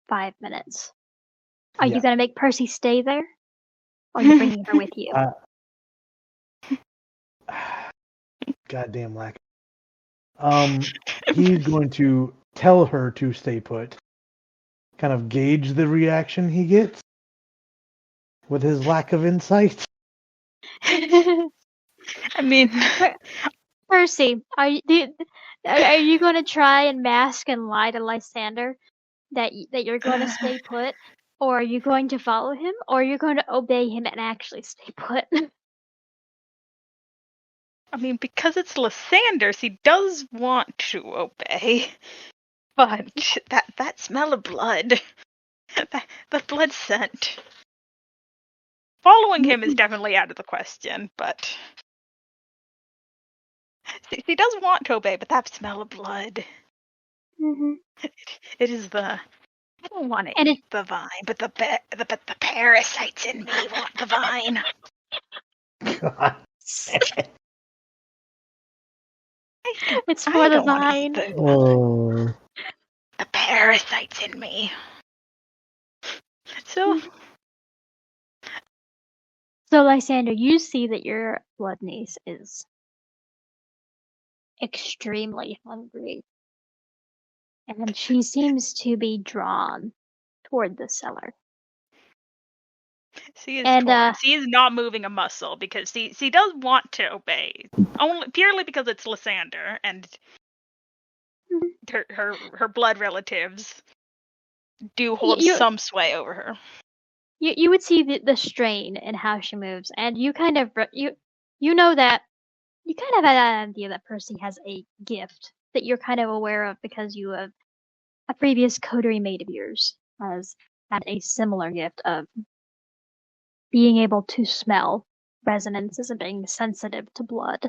5 minutes. Are you going to make Percy stay there? Or are you bringing her with you? Goddamn lack. He's going to tell her to stay put. Kind of gauge the reaction he gets with his lack of insight. I mean, Percy, are you going to try and mask and lie to Lysander that you're going to stay put? Or are you going to follow him? Or are you going to obey him and actually stay put? I mean, because it's Lysanders, he does want to obey. But that smell of blood, the blood scent. Following him is definitely out of the question, but he does want to obey, but that smell of blood. Mm-hmm. It is the... I don't want to And eat the vine, but the parasites in me want the vine. God. It's for the vine. The parasites in me. So, Lysander, you see that your blood niece is extremely hungry. And she seems to be drawn toward the cellar. she is torn. She is not moving a muscle because she does want to obey. Only purely because it's Lysander and her blood relatives do hold some sway over her. You would see the strain in how she moves, and you kind of you know that you kind of had an idea that Percy has a gift that you're kind of aware of because you have a previous coterie mate of yours has had a similar gift of being able to smell resonances and being sensitive to blood.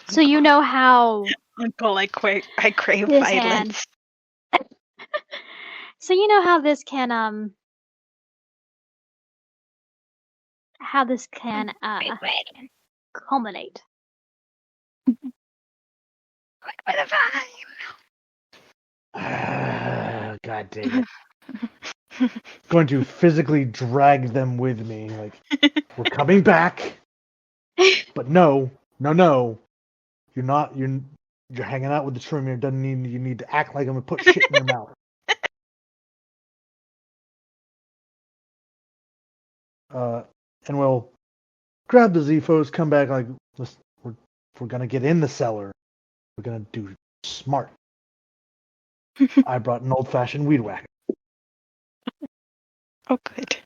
So you know how Uncle, I crave violence. So you know how this can culminate. Like with a vine. God dang it. Going to physically drag them with me. Like, we're coming back. But no. You're not. You're hanging out with the Servire. Doesn't mean you need to act like I'm gonna put shit in your mouth. And we'll grab the Zphos, come back like, listen, we're gonna get in the cellar. We're gonna do smart. I brought an old-fashioned weed whacker. Oh, good.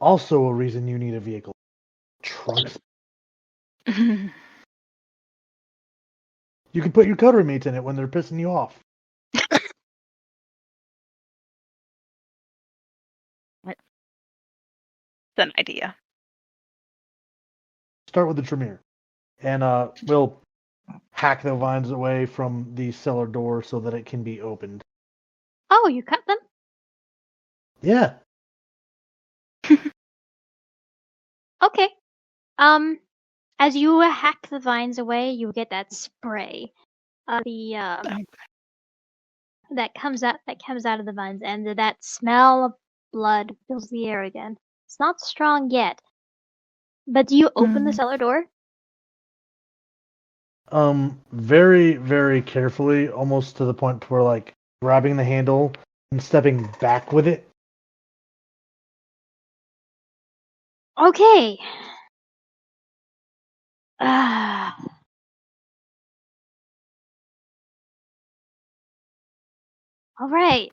Also a reason you need a vehicle. Trunks. You can put your coterie mates in it when they're pissing you off. It's an idea. Start with the Servire. And we'll hack the vines away from the cellar door so that it can be opened. Oh, you cut them? Yeah. Okay. As you hack the vines away, you get that spray of the that comes out of the vines, and that smell of blood fills the air again. It's not strong yet. But do you open the cellar door? very, very carefully, almost to the point where like grabbing the handle and stepping back with it. Okay. All right.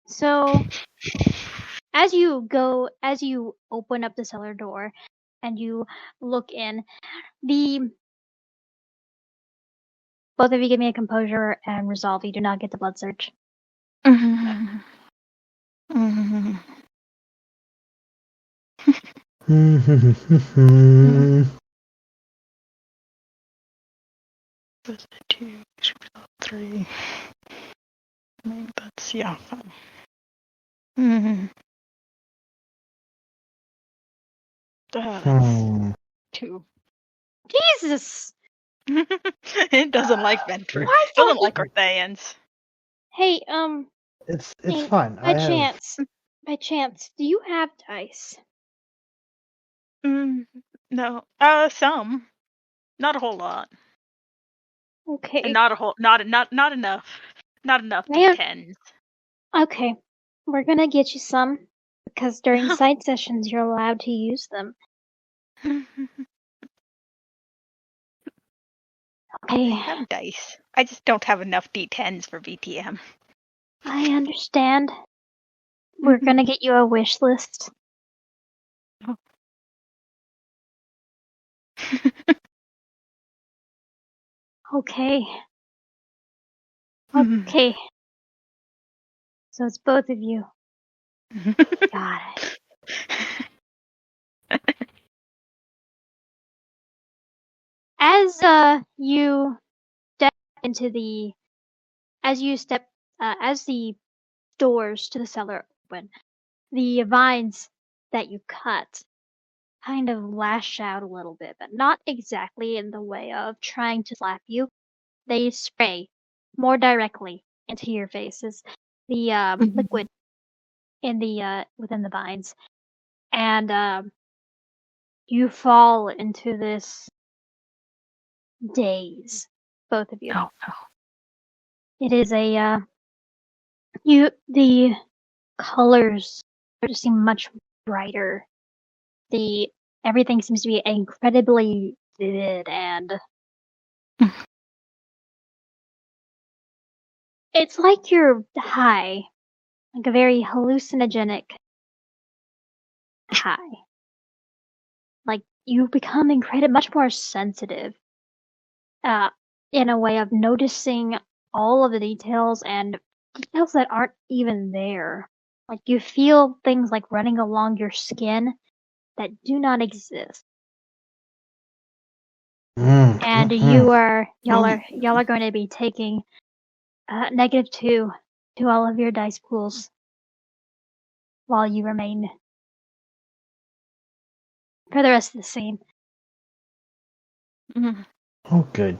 So, as you open up the cellar door and you look in, both of you give me a composure and resolve. You do not get the blood surge. Mm-hmm. Was it 2, 3? I mean, that's, yeah. Mm-hmm. That's 2. Jesus! It doesn't like Ventry. Why It doesn't don't like Orthayans. Hey, It's hey, fine. by chance, do you have dice? No. Some. Not a whole lot. Okay. And not enough. Not enough Man. D10s. Okay. We're gonna get you some, because during side sessions you're allowed to use them. Okay. I have dice. I just don't have enough D10s for VTM. I understand. We're gonna get you a wish list. Okay. Okay. So it's both of you. Got it. As you step into the, as the doors to the cellar open, the vines that you cut kind of lash out a little bit, but not exactly in the way of trying to slap you. They spray more directly into your faces, the liquid in the within the vines, and you fall into this daze, both of you. Oh no. It is the colors are just seem much brighter. Everything seems to be incredibly vivid, and it's like you're high, like a very hallucinogenic high. Like you become much more sensitive, in a way of noticing all of the details and details that aren't even there. Like you feel things like running along your skin that do not exist. And y'all are going to be taking -2 to all of your dice pools while you remain for the rest of the scene. Oh, good.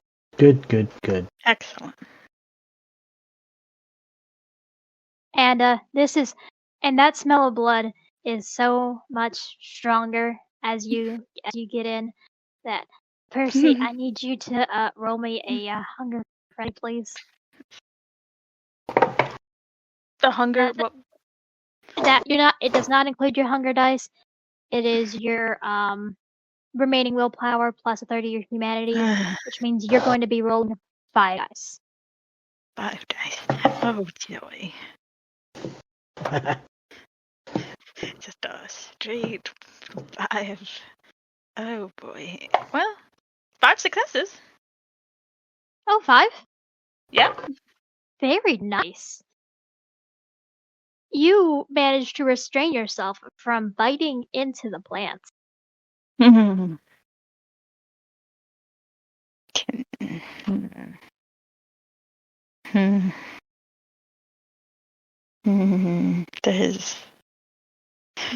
Excellent. And that smell of blood is so much stronger as you get in that. Percy, I need you to roll me a hunger friend, please. The hunger. What? It does not include your hunger dice. It is your remaining willpower plus a 30 your humanity, which means you're going to be rolling 5 dice. 5 dice. Oh joy. Just a straight 5. Oh boy. Well, 5 successes. Oh, 5? Yeah. Very nice. You managed to restrain yourself from biting into the plants.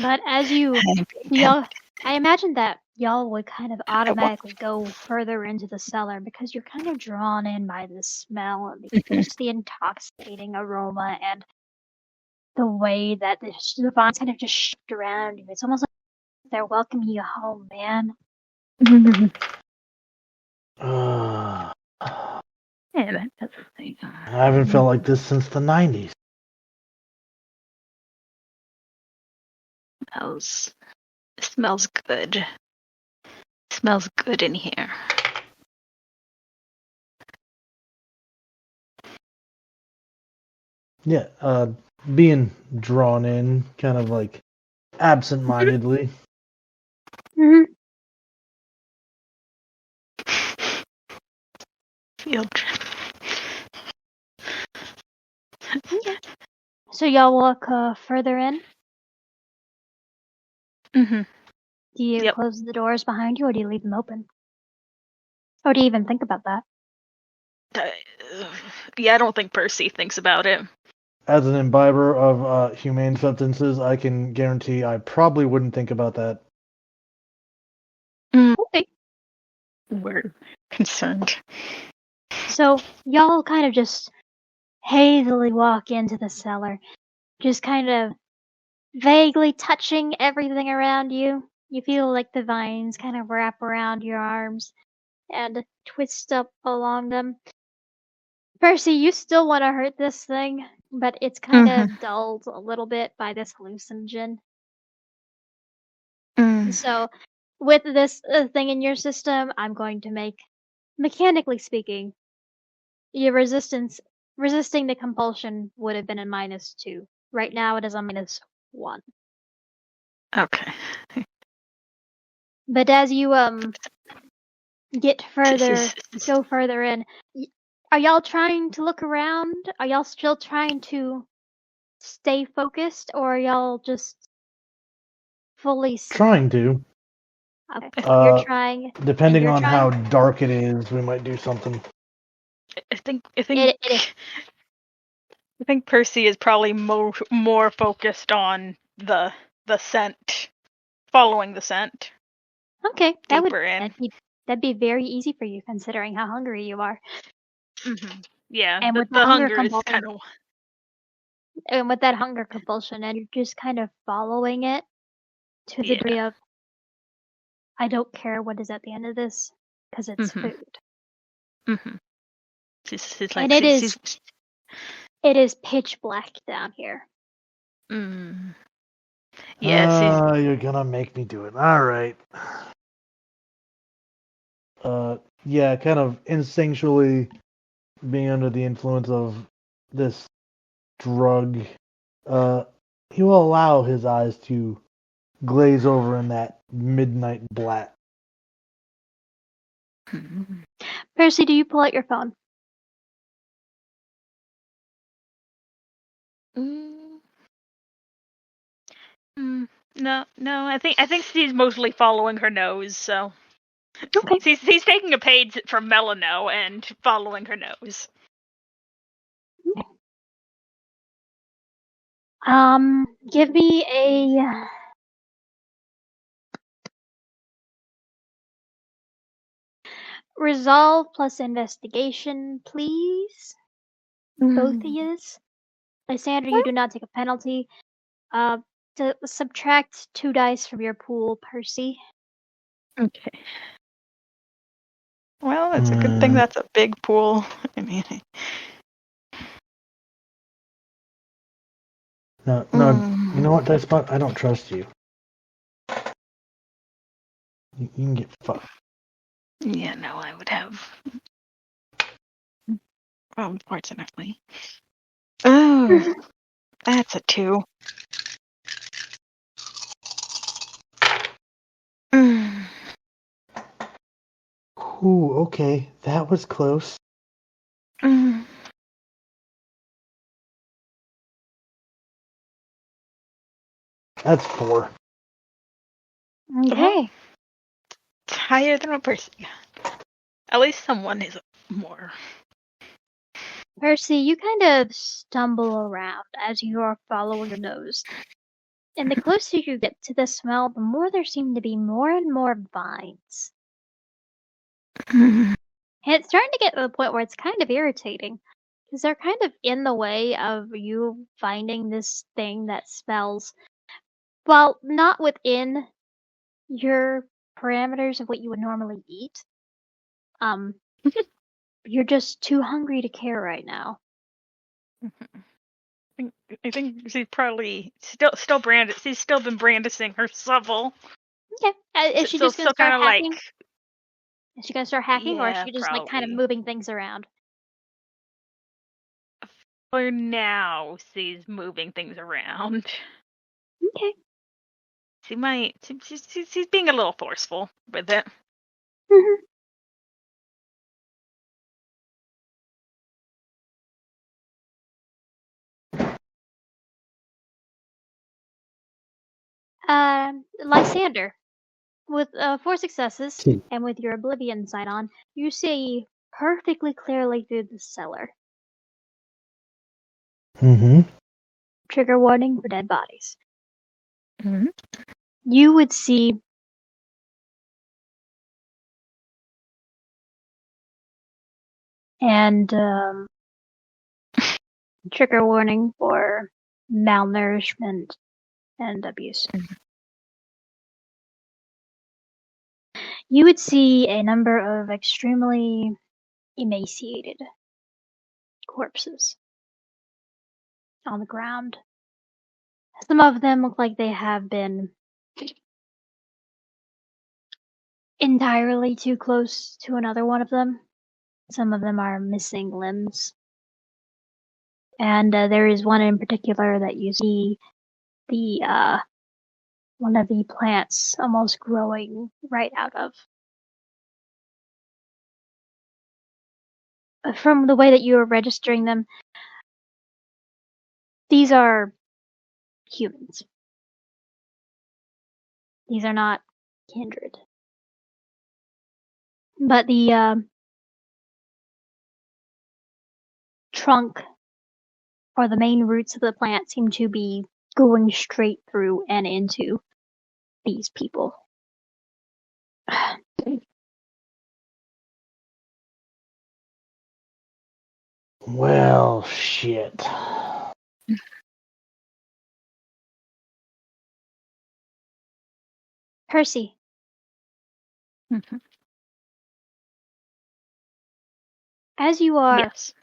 But as y'all, I imagine that y'all would kind of automatically go further into the cellar because you're kind of drawn in by the smell and just the intoxicating aroma and the way that the vines kind of just shift around you. It's almost like they're welcoming you home, man. I Yeah, that's the thing. haven't felt like this since the 90s. Smells good. Smells good in here. Yeah, being drawn in, kind of like absent-mindedly. Mm-hmm. Field trip. Okay. So y'all walk further in? Mm-hmm. Do you Yep. close the doors behind you, or do you leave them open? Or do you even think about that? Yeah, I don't think Percy thinks about it. As an imbiber of humane substances, I can guarantee I probably wouldn't think about that. Okay. We're concerned. So y'all kind of just hazily walk into the cellar, just kind of vaguely touching everything around you. You feel like the vines kind of wrap around your arms and twist up along them. Percy, you still want to hurt this thing, but it's kind of dulled a little bit by this hallucinogen. So, with this thing in your system, I'm going to make, mechanically speaking, your resisting the compulsion would have been a -2. Right now, it is a -1. Okay. But as you get go further in, are y'all trying to look around? Are y'all still trying to stay focused, or are y'all just fully Trying to. Okay, you're trying. Depending you're on trying. how dark it is, we might do something. I think It I think Percy is probably more focused on the scent, following the scent. Okay, Deeper in. that'd be very easy for you considering how hungry you are. Mm-hmm. Yeah, And with the hunger is compulsion, kind of. and with that hunger compulsion, and you're just kind of following it to the degree of, I don't care what is at the end of this, because it's food. Mm-hmm. She's like, and it is pitch black down here. Yeah, you're gonna make me do it. All right. Yeah, kind of instinctually being under the influence of this drug, he will allow his eyes to glaze over in that midnight black. Percy, do you pull out your phone? No. I think she's mostly following her nose. So Okay. he's taking a page from Melano and following her nose. Give me a resolve plus investigation, please. Both of yous. Lysandra, you do not take a penalty. To subtract 2 dice from your pool, Percy. Okay. Well, it's a good thing that's a big pool. I mean. No, you know what, Dicebot? I don't trust you. You can get fucked. Yeah, no, I would have. Unfortunately. Oh, that's a 2. Ooh, okay, that was close. That's 4. Okay. It's higher than a person. At least someone is more. Percy, you kind of stumble around as you are following your nose. And the closer you get to the smell, the more there seem to be more and more vines. And it's starting to get to the point where it's kind of irritating. Because they're kind of in the way of you finding this thing that smells, well, not within your parameters of what you would normally eat. You're just too hungry to care right now. I think she's probably still branded. She's still been brandishing her shovel. Okay. Is she So just gonna still kind start of hacking? like, Is she gonna start hacking, or is yeah, she just like kind of probably. moving things around? For now, she's moving things around. Okay. She might. She's being a little forceful with it. Mm-hmm. Lysander, with 4 successes, and with your Oblivion sight on, you see perfectly clearly through the cellar. Mm-hmm. Trigger warning for dead bodies. Mm-hmm. You would see and trigger warning for malnourishment and abuse. You would see a number of extremely emaciated corpses on the ground. Some of them look like they have been entirely too close to another one of them. Some of them are missing limbs. And there is one in particular that you see the one of the plants almost growing right out of. From the way that you are registering them, these are humans. These are not kindred. But the trunk or the main roots of the plant seem to be going straight through and into these people. Well, shit. Percy. Mm-hmm. As you are Yes.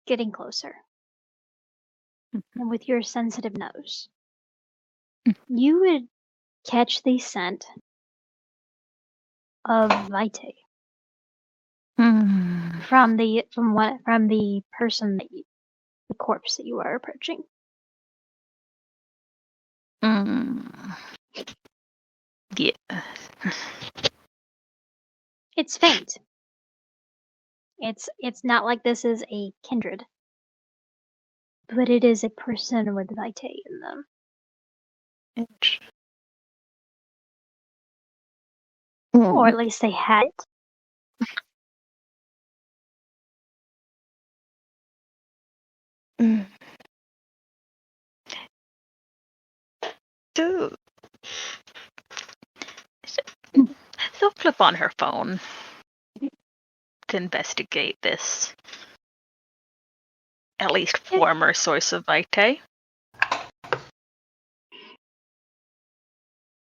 getting closer, Mm-hmm. and with your sensitive nose, you would catch the scent of Vitae Mm. from the person the corpse that you are approaching. Mm. Yeah. It's faint. It's not like this is a kindred, but it is a person with Vitae in them. Or at least they had it. Mm. So, she'll flip on her phone to investigate this, at least former source of Vitae.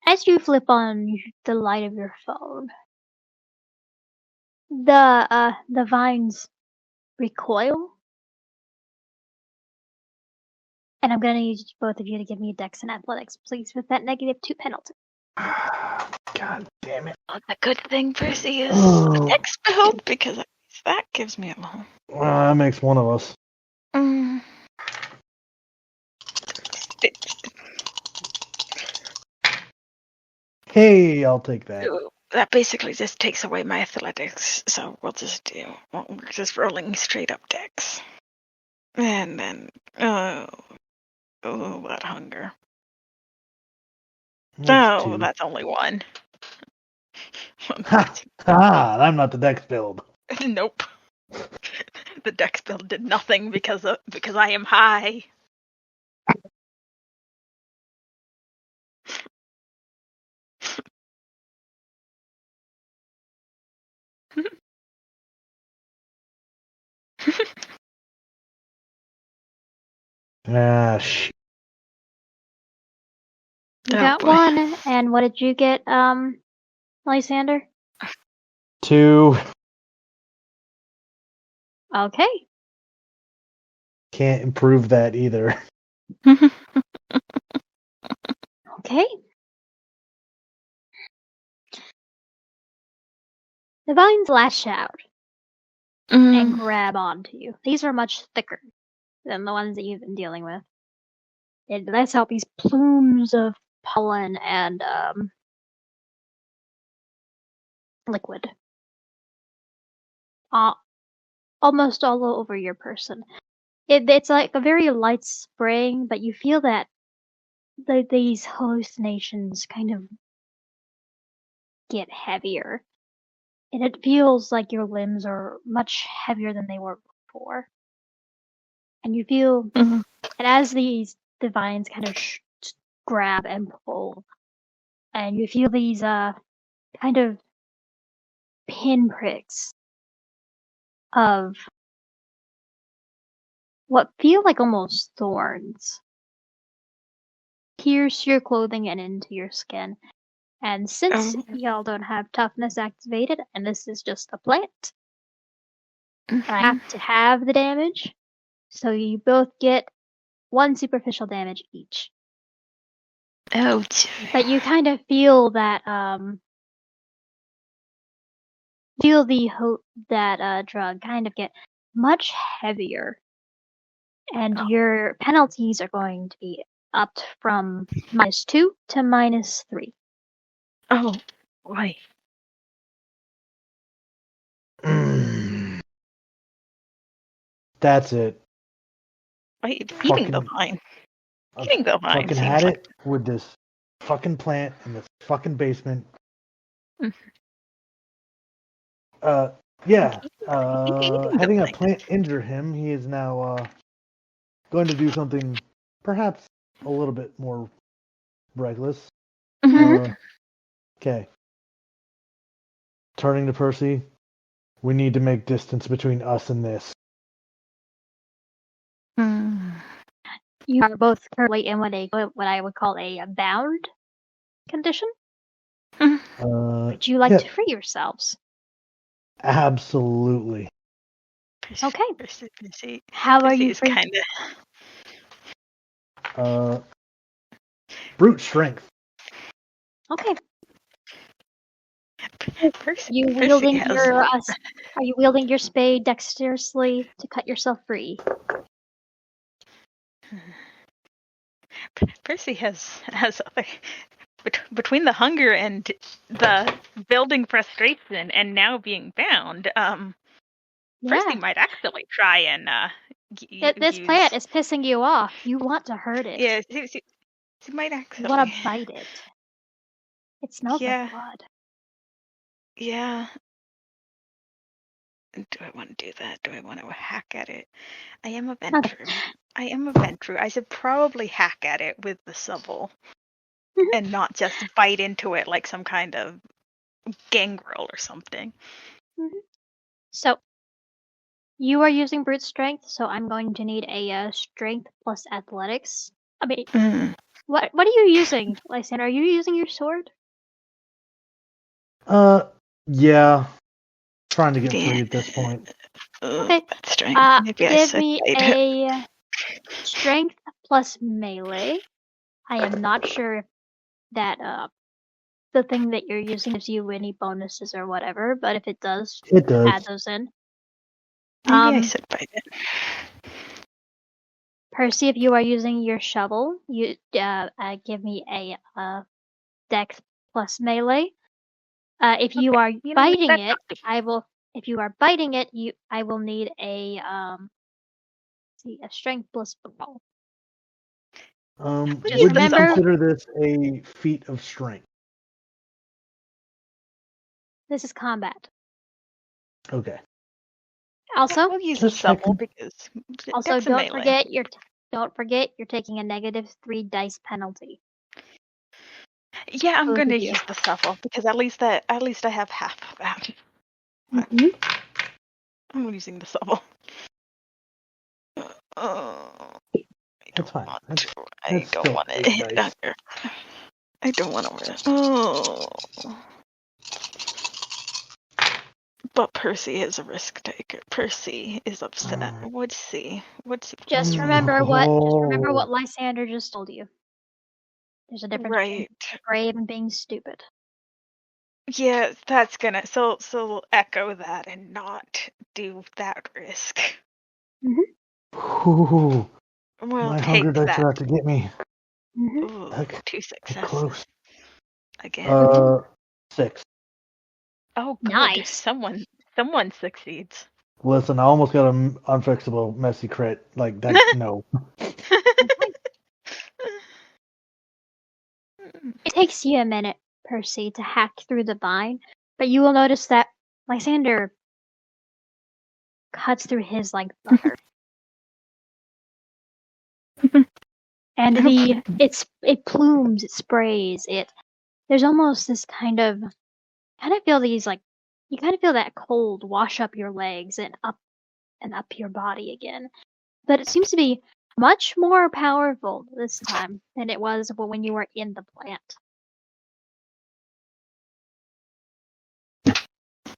As you flip on the light of your phone, the vines recoil. And I'm gonna need both of you to give me a Dex and Athletics, please, with that -2 penalty. God damn it. Oh, the good thing, Percy, is Oh. Dex build, because that gives me a little. Well, that makes one of us. Mm. Hey, I'll take that. That basically just takes away my athletics, so we're just rolling straight up Dex. And then, that hunger. That's Oh, two. that's only one. Ha! I'm not the Dex build. Nope. The Dex build did nothing because I am high. Ah, shit. You Oh, got boy. one, and what did you get, Lysander? 2. Okay. Can't improve that either. Okay. The vines lash out and grab onto you. These are much thicker than the ones that you've been dealing with. It lets out these plumes of pollen and liquid. Almost all over your person. It's like a very light spraying, but you feel that these hallucinations kind of get heavier. And it feels like your limbs are much heavier than they were before. And you feel, and as the vines kind of grab and pull, and you feel these kind of pinpricks of what feel like almost thorns pierce your clothing and into your skin. And since y'all don't have toughness activated, and this is just a plant, I have to have the damage, so you both get 1 superficial damage each. Oh, But you kind of feel that that drug kind of get much heavier, and your penalties are going to be upped from -2 to -3. oh, why? That's it. Wait, Fucking- eating the vine. Eating the vine Fucking seems had like... it with this fucking plant in this fucking basement. Yeah. Having a plant injure him, he is now going to do something perhaps a little bit more reckless. Okay. Turning to Percy, we need to make distance between us and this. You are both currently in what I would call a bound condition. Would you like to free yourselves? Absolutely. Okay. Percy, How are you free? kind of... brute strength. Okay. Percy, Are you wielding your spade dexterously to cut yourself free? Percy has between the hunger and the building frustration and now being bound, Percy might actually try and this plant is pissing you off. You want to hurt it. Yeah, he might actually. You want to bite it. It smells like blood. Yeah. Do I want to do that? Do I want to hack at it? I am a Ventru. I should probably hack at it with the shovel and not just bite into it like some kind of gangrel or something. So, you are using brute strength, so I'm going to need a strength plus athletics. I mean, what are you using, Lysander? Are you using your sword? Yeah. Trying to get free at this point. Okay. That's strength. Give me a strength plus melee. I am not sure if that the thing that you're using gives you any bonuses or whatever, but if it does, add those in. Maybe I should bite it. Percy, if you are using your shovel, you give me a dex plus melee. If you are biting it, I will. If you are biting it, I will need a strength plus brawl. Would you consider this a feat of strength? This is combat. Okay. Also, we'll use a shovel because. Also, don't forget you're taking a -3 dice penalty. Yeah, I'm going to use the shovel because at least I have half of that. I'm using the shovel. That's fine. I don't want to hit Dagger. I don't want to. But Percy is a risk taker. Percy is upset. What's he? Just remember what Lysander just told you. There's a difference between Right. brave and being stupid. Yeah, that's gonna. So we'll echo that and not do that risk. Ooh, We'll my take hunger dice that. are out to get me. Ooh, Heck, 2 Get successes close. again. 6. Oh, good. Nice. Someone succeeds. Listen, I almost got an unfixable messy crit. Like that. No. It takes you a minute, Percy, to hack through the vine, but you will notice that Lysander cuts through his like butter. And it plumes, it sprays, there's almost this kind of feel these like you kind of feel that cold wash up your legs and up your body again. But it seems to be much more powerful this time than it was when you were in the plant.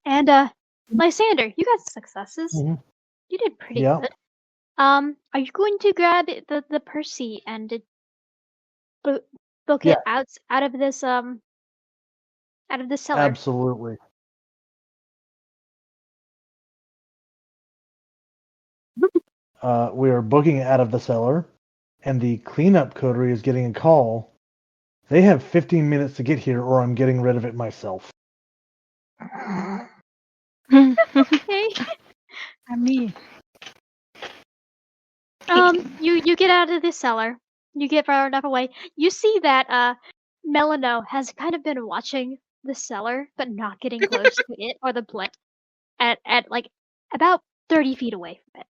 And Lysander, you got successes. Mhm. You did pretty Yeah. good. Are you going to grab the Percy and book it out of this cellar? Absolutely. We are booking it out of the cellar, and the cleanup coterie is getting a call. They have 15 minutes to get here, or I'm getting rid of it myself. Okay. I mean, You get out of the cellar. You get far enough away. You see that Melano has kind of been watching the cellar, but not getting close to it or the plant at like about 30 feet away from it.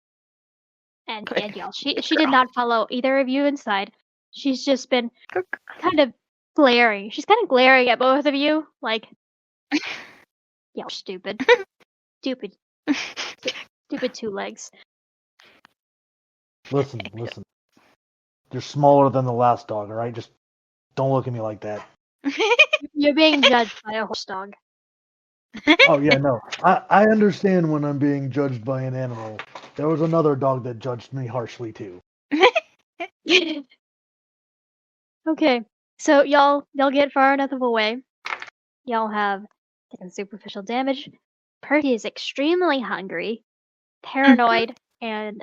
And y'all, she did not follow either of you inside. She's just been kind of glaring. She's kind of glaring at both of you, like, y'all stupid, stupid, stupid 2 legs. Listen. You're smaller than the last dog, all right? Just don't look at me like that. You're being judged by a horse dog. Oh, yeah, no. I understand when I'm being judged by an animal. There was another dog that judged me harshly, too. Okay, so y'all get far enough away. Y'all have taken superficial damage. Percy is extremely hungry, paranoid, and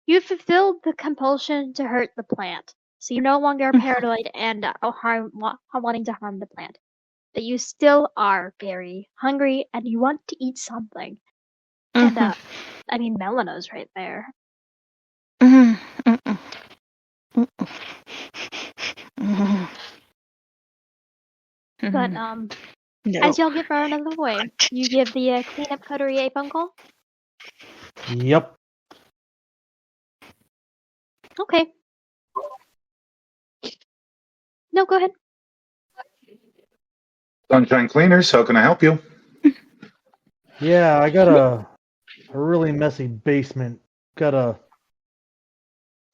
you've fulfilled the compulsion to hurt the plant. So you're no longer paranoid and wanting to harm the plant. But you still are very hungry and you want to eat something. And I mean Melano's right there. But No. as y'all get far enough away, you give the cleanup coterie a phone call? Yep. Okay. No, go ahead. Sunshine Cleaners, how can I help you? Yeah, I got a really messy basement. Got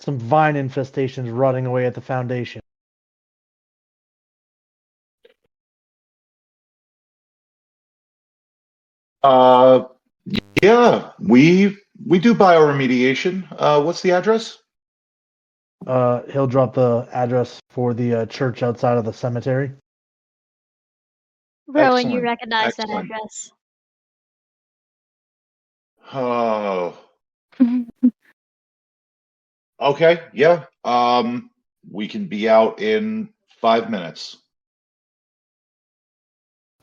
some vine infestations rotting away at the foundation. Yeah, we do bioremediation. What's the address? He'll drop the address for the church outside of the cemetery. Rowan, you Excellent, recognize that excellent. address. Oh. Okay, yeah. We can be out in 5 minutes.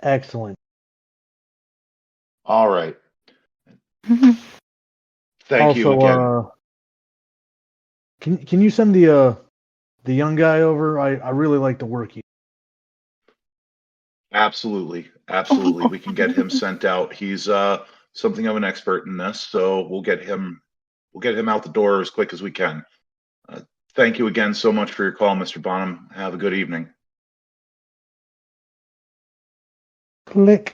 Excellent. All right. Thank you again. Can you send the young guy over? I really like the work he. Absolutely. We can get him sent out. He's something of an expert in this, so we'll get him out the door as quick as we can. Thank you again so much for your call, Mr. Bonham. Have a good evening. Click.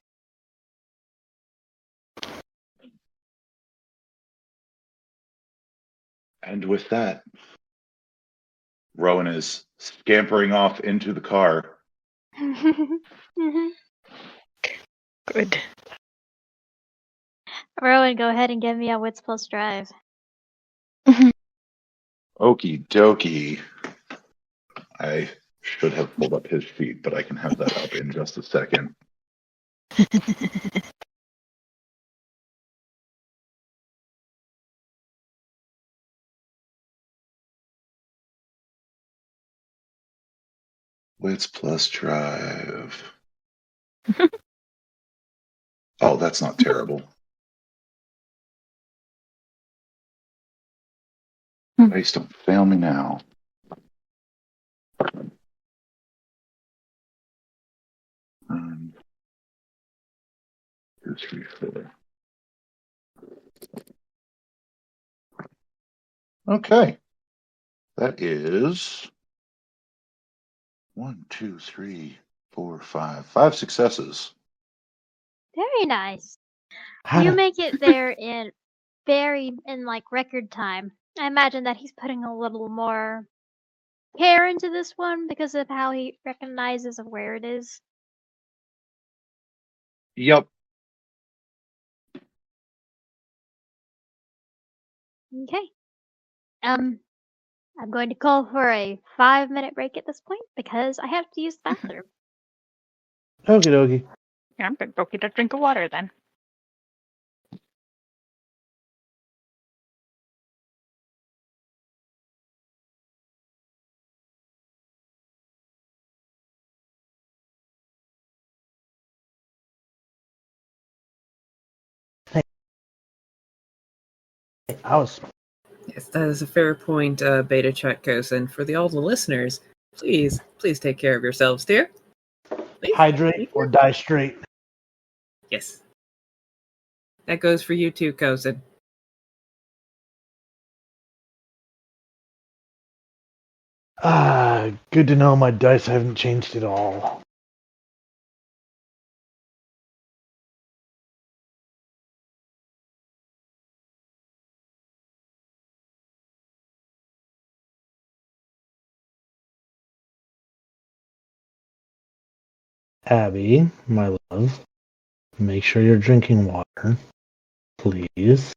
And with that, Rowan is scampering off into the car. Mhm. Good. Rowan, go ahead and give me a wits plus drive. Okie dokie. I should have pulled up his sheet, but I can have that up in just a second. Wits plus drive. Oh, that's not terrible. Dice don't fail me now. Um, 2, 3, 4. Okay. That is 1, 2, 3, 4, 5. 5 successes. Very nice. How You to- make it there in like record time. I imagine that he's putting a little more care into this one because of how he recognizes of where it is. Yep. Okay. I'm going to call for a 5-minute break at this point because I have to use the bathroom. Okie dokie. Yeah, I'm gonna go get a drink of water then. I was Yes, that is a fair point, Beta Chat Kosen. For all the listeners, please take care of yourselves, dear. Please. hydrate or die straight. Yes. That goes for you too, Kosen. Good to know my dice haven't changed at all. Abby, my love, make sure you're drinking water, please.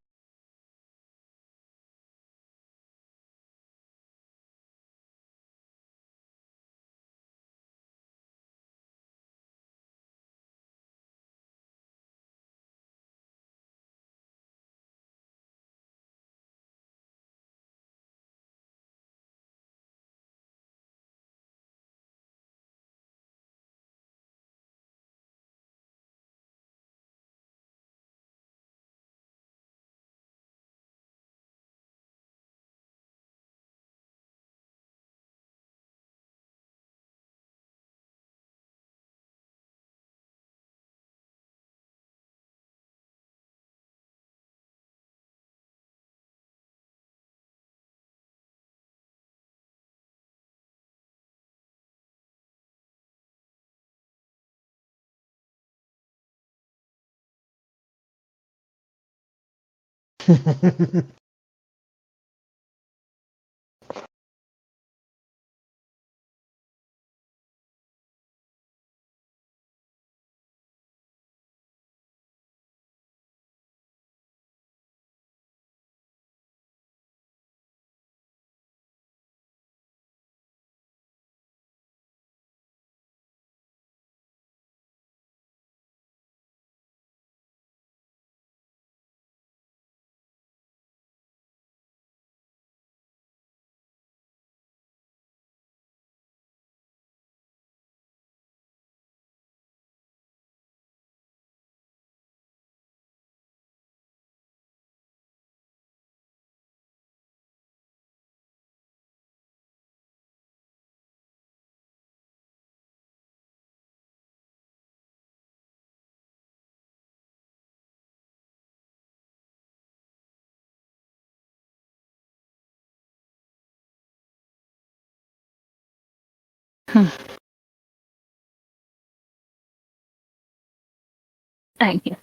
Thank you.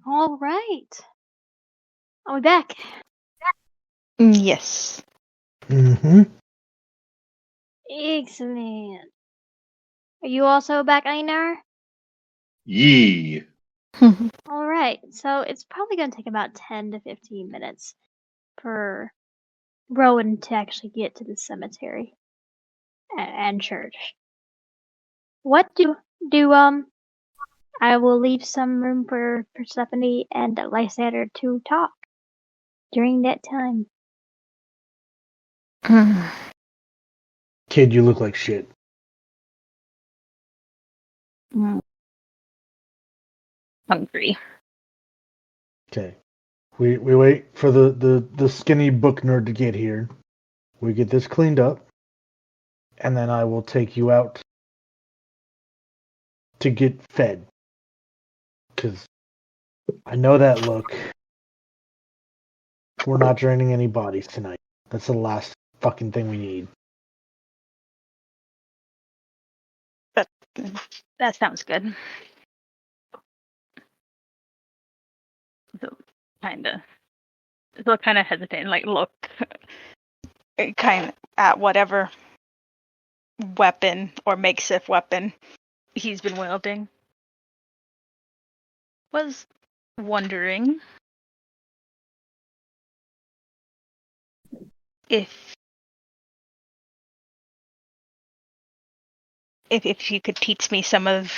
All right. Are we back? Yes. Mm-hmm. Excellent. Are you also back, Einar? Yee. All right. So it's probably going to take about 10 to 15 minutes for Rowan to actually get to the cemetery and church. What do I will leave some room for Persephone and Lysander to talk during that time. Kid, you look like shit. Hungry. Okay. We wait for the skinny book nerd to get here. We get this cleaned up. And then I will take you out to get fed. Because I know that look. We're not draining any bodies tonight. That's the last fucking thing we need. That sounds good. So kind of hesitant, like look kind of at whatever weapon or makeshift weapon he's been wielding. Was wondering if you could teach me some of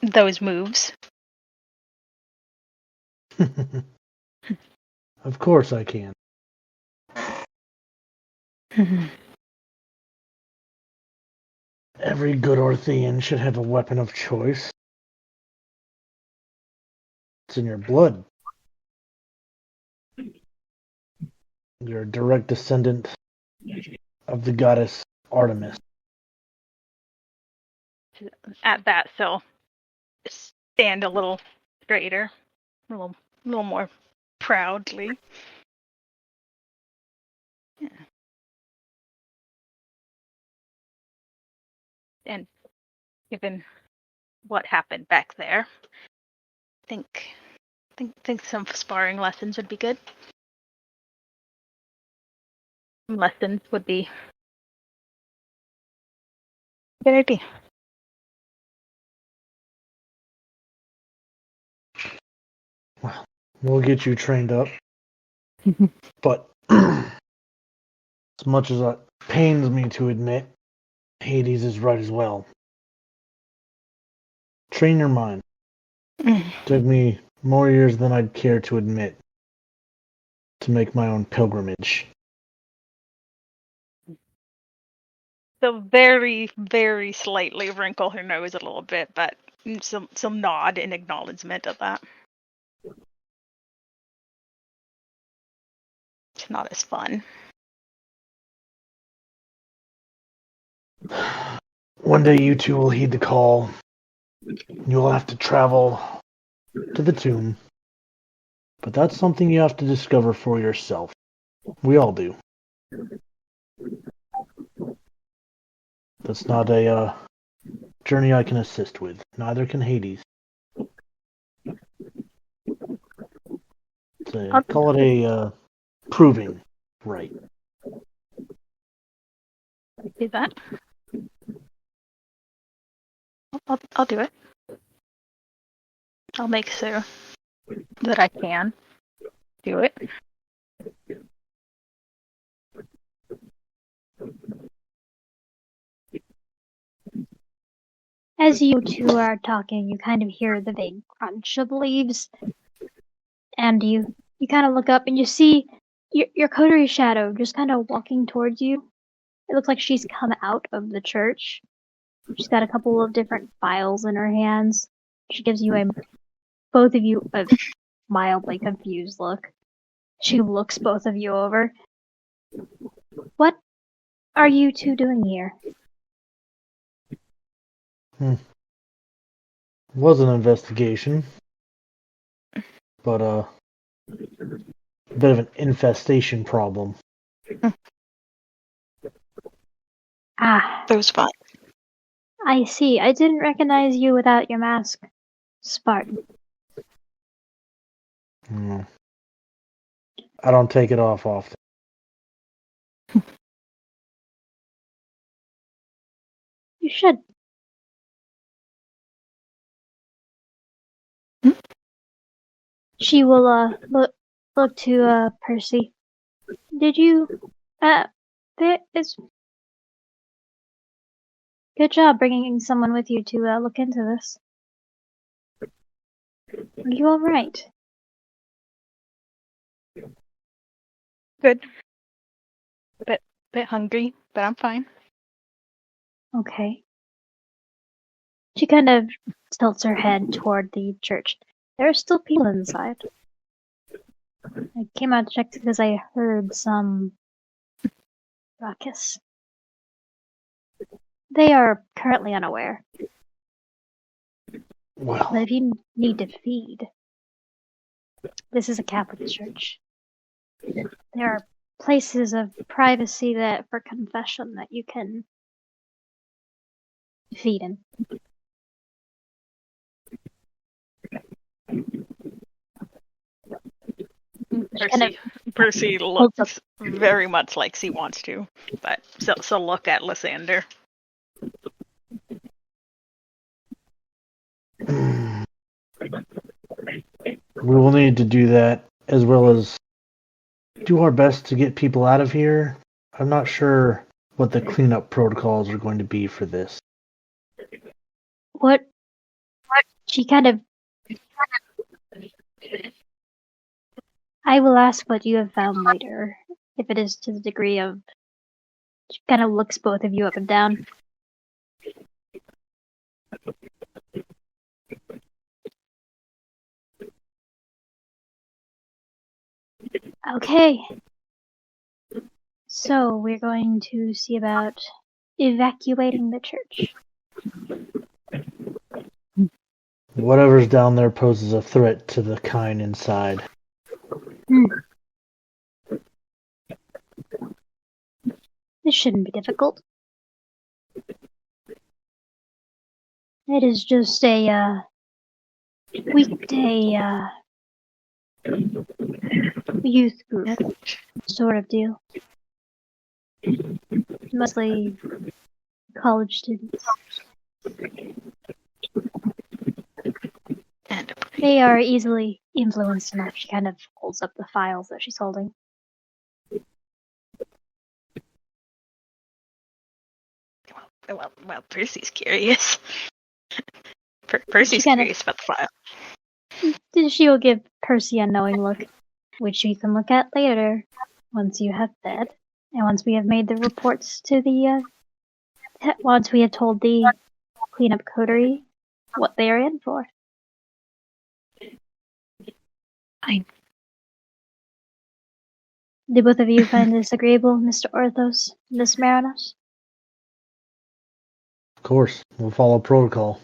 those moves. Of course I can. Every good Orthian should have a weapon of choice. It's in your blood. You're a direct descendant of the goddess Artemis. At that, so stand a little straighter, a little more proudly. Yeah. And given what happened back there, think some sparring lessons would be good. Lessons would be a good idea. Well, we'll get you trained up. But as much as it pains me to admit, Hades is right as well. Train your mind. Took me more years than I'd care to admit to make my own pilgrimage. So very, very slightly wrinkle her nose a little bit, but some nod in acknowledgement of that. It's not as fun. One day you two will heed the call. You'll have to travel to the tomb. But that's something you have to discover for yourself. We all do. That's not a journey I can assist with. Neither can Hades. Call it a proving right. Do that. I'll do it. I'll make sure that I can do it. As you two are talking, you kind of hear the big crunch of leaves, and you kind of look up and you see your coterie shadow just kind of walking towards you. It looks like she's come out of the church. She's got a couple of different files in her hands. She gives you both of you a mildly confused look. She looks both of you over. What are you two doing here? Was an investigation, but a bit of an infestation problem. Ah, That was fun. I see. I didn't recognize you without your mask, Spartan. Mm. I don't take it off often. You should. She will look to Percy. Did you it's good job bringing someone with you to look into this. Are you all right? Good. Bit hungry, but I'm fine. Okay. She kind of tilts her head toward the church. There are still people inside. I came out to check because I heard some ruckus. They are currently unaware. Well, But if you need to feed, this is a Catholic church. There are places of privacy that for confession that you can feed in. Percy looks very much like she wants to, but so look at Lysander. we will need to do that as well as do our best to get people out of here. I'm not sure what the cleanup protocols are going to be for this. What? She kind of... I will ask what you have found later, if it is to the degree of... She kind of looks both of you up and down. Okay. So, we're going to see about evacuating the church. Whatever's down there poses a threat to the kind inside. This shouldn't be difficult. It is just a weekday youth group sort of deal. Mostly college students. And They are easily influenced enough. She kind of holds up the files that she's holding. well, Percy's curious. Percy's curious about the file. She will give Percy a knowing look, which you can look at later, once you have fed, and once we have made the reports to the, once we have told the cleanup coterie what they are in for. Fine. Do both of you find this agreeable, Mr. Orthos, Miss Marinos? Of course, we'll follow protocol.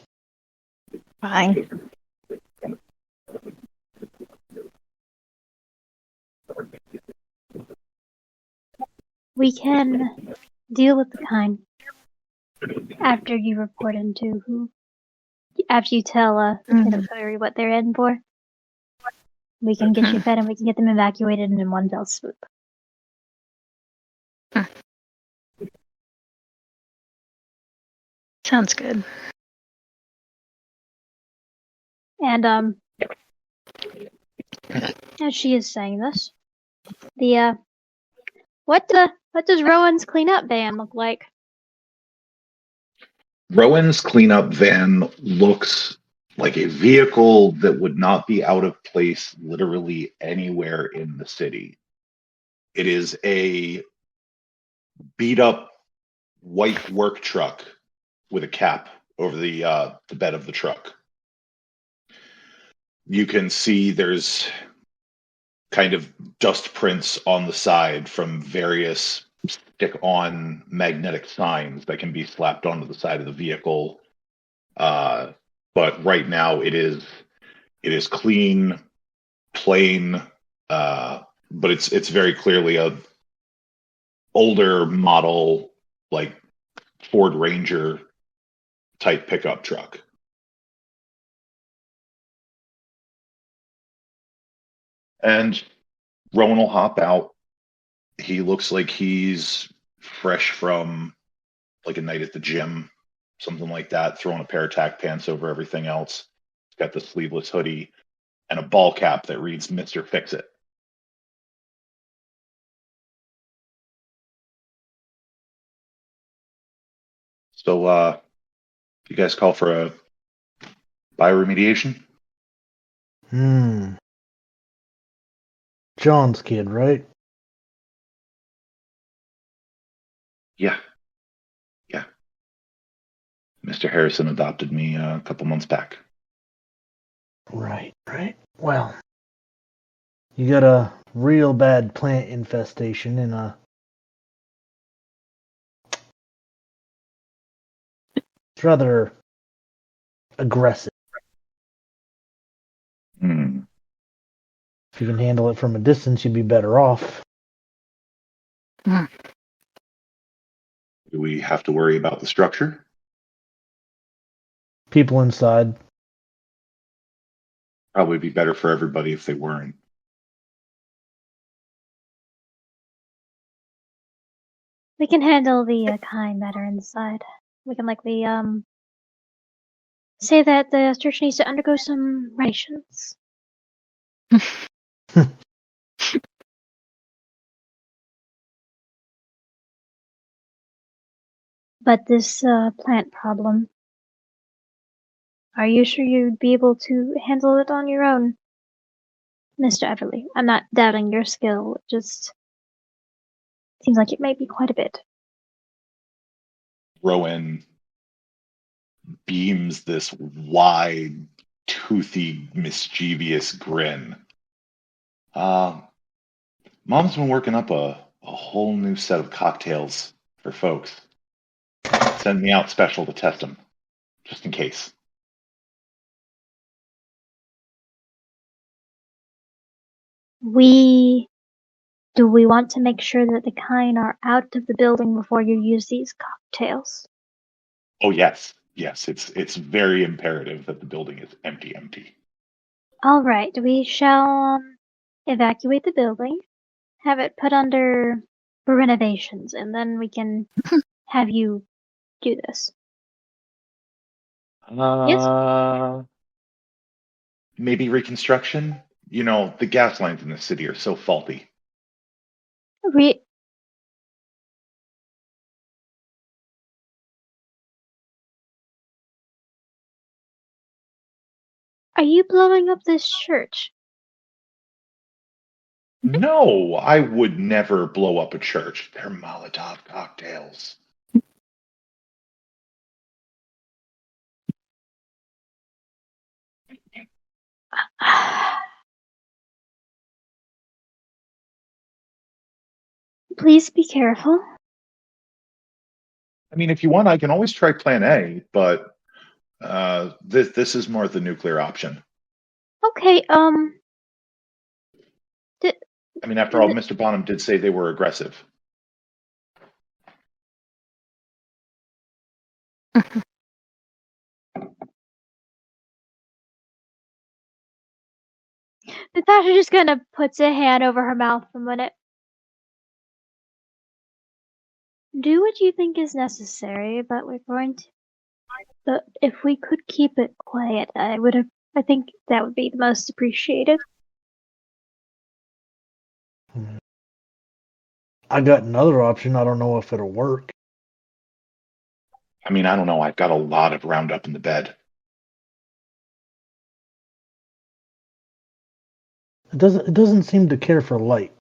Fine. We can deal with the kind after you report into who, after you tell the cleanup coterie what they're in for. We can get you fed and we can get them evacuated in one fell swoop. Sounds good. And as she is saying this, the what does Rowan's cleanup van look like? Rowan's cleanup van looks like a vehicle that would not be out of place literally anywhere in the city. It is a beat up white work truck with a cap over the bed of the truck. You can see there's kind of dust prints on the side from various stick-on magnetic signs that can be slapped onto the side of the vehicle. But right now it is clean, plain, but it's very clearly a older model, like Ford Ranger type pickup truck. And Rowan will hop out. He looks like he's fresh from like a night at the gym, something like that, throwing a pair of tack pants over everything else. He's got the sleeveless hoodie and a ball cap that reads Mr. Fix-It. So, you guys call for a bioremediation? John's kid, right? Yeah. Mr. Harrison adopted me a couple months back. Right. Well, you got a real bad plant infestation in a... It's rather aggressive. If you can handle it from a distance, you'd be better off. Do we have to worry about the structure? People inside. Probably be better for everybody if they weren't. We can handle the kind that are inside. We can likely say that the church needs to undergo some renovations. But this plant problem, are you sure you'd be able to handle it on your own, Mr. Everly? I'm not doubting your skill, it just seems like it may be quite a bit. Rowan beams this wide, toothy, mischievous grin. Mom's been working up a whole new set of cocktails for folks. Send me out special to test them, just in case. Do we want to make sure that the kind are out of the building before you use these cocktails? Oh, yes. It's very imperative that the building is empty. All right, we shall evacuate the building, have it put under for renovations, and then we can have you do this. Yes? Maybe reconstruction? You know, the gas lines in the city are so faulty. Are you blowing up this church? No, I would never blow up a church. They're Molotov cocktails. Please be careful. I mean, if you want, I can always try Plan A, but this is more the nuclear option. Okay, I mean, after all, Mr. Bonham did say they were aggressive. Natasha just kind of puts a hand over her mouth for a minute. Do what you think is necessary, but we're going to... But if we could keep it quiet, I think that would be the most appreciated. I got another option. I don't know if it'll work. I mean, I don't know. I've got a lot of Roundup in the bed. It doesn't seem to care for light.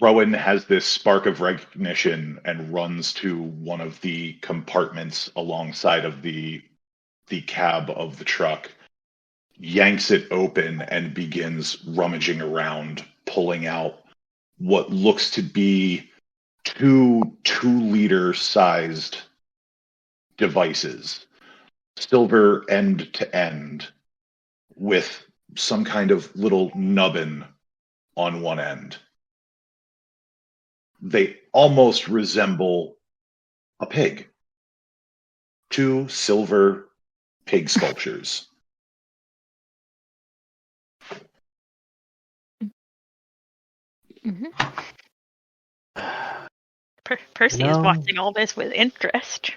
Rowan has this spark of recognition and runs to one of the compartments alongside of the cab of the truck, yanks it open, and begins rummaging around, pulling out what looks to be two 2-liter sized devices, silver end to end, with some kind of little nubbin on one end. They almost resemble a pig. 2 silver pig sculptures. Percy You is know, watching all this with interest.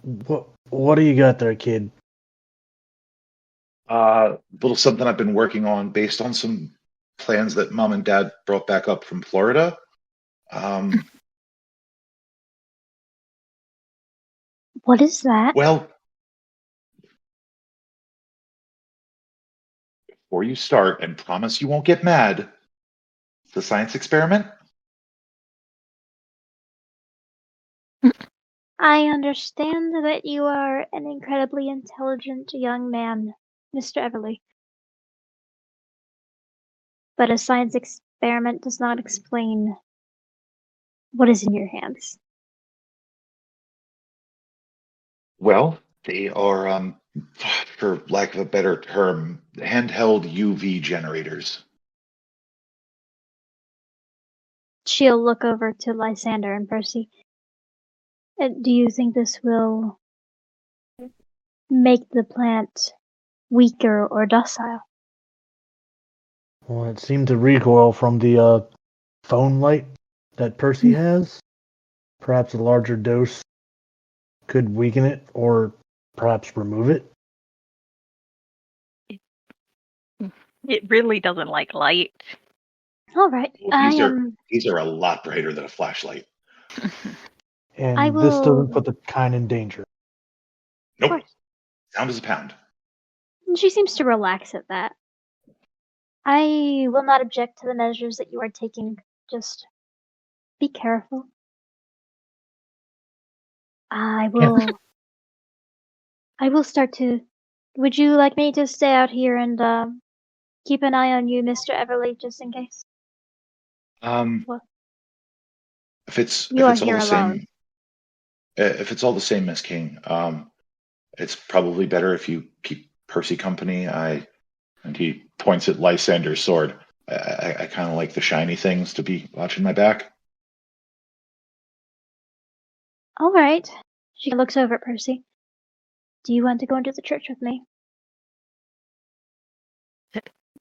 what do you got there, kid? Little something I've been working on based on some plans that Mom and Dad brought back up from Florida. What is that? Well, before you start, and promise you won't get mad, the science experiment. I understand that you are an incredibly intelligent young man, Mr. Everly. But a science experiment does not explain what is in your hands. Well, they are, for lack of a better term, handheld UV generators. She'll look over to Lysander and Percy. Do you think this will make the plant weaker or docile? Well, it seemed to recoil from the phone light that Percy has. Perhaps a larger dose could weaken it, or perhaps remove it. It really doesn't like light. All right. These are a lot brighter than a flashlight. And this doesn't put the kind in danger. Nope. Sound as a pound. She seems to relax at that. I will not object to the measures that you are taking. Just be careful. I will start to. Would you like me to stay out here and keep an eye on you, Mr. Everly, just in case? What? If it's You are all here the alone. same, if it's all the same, Miss King, it's probably better if you keep Percy company. And he points at Lysander's sword. I kind of like the shiny things to be watching my back. All right. She looks over at Percy. Do you want to go into the church with me?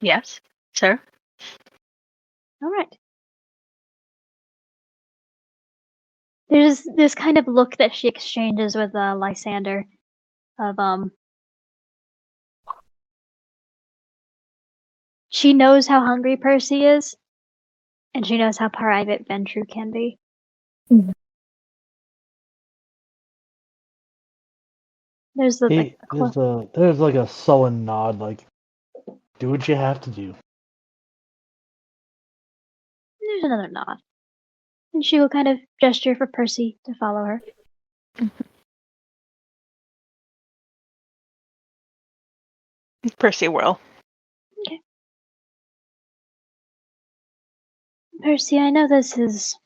Yes, sir. All right. There's this kind of look that she exchanges with Lysander of she knows how hungry Percy is, and she knows how private Ventru can be. Mhm. There's There's like a sullen nod, like, do what you have to do. There's another nod. And she will kind of gesture for Percy to follow her. Percy will. Okay. Percy, I know this is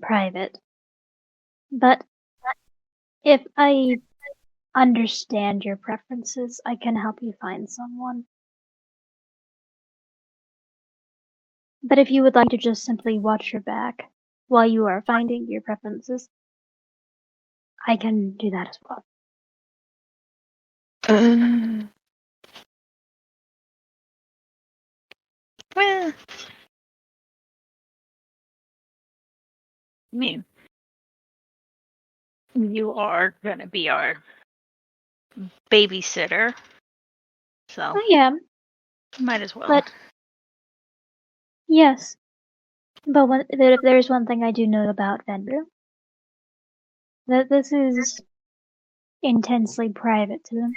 private, but if I understand your preferences, I can help you find someone. But if you would like to just simply watch your back while you are finding your preferences, I can do that as well. Well, I mean, you are gonna be our babysitter, so I am. might as well. But yes. But if there's one thing I do know about Vendor, that this is intensely private to them.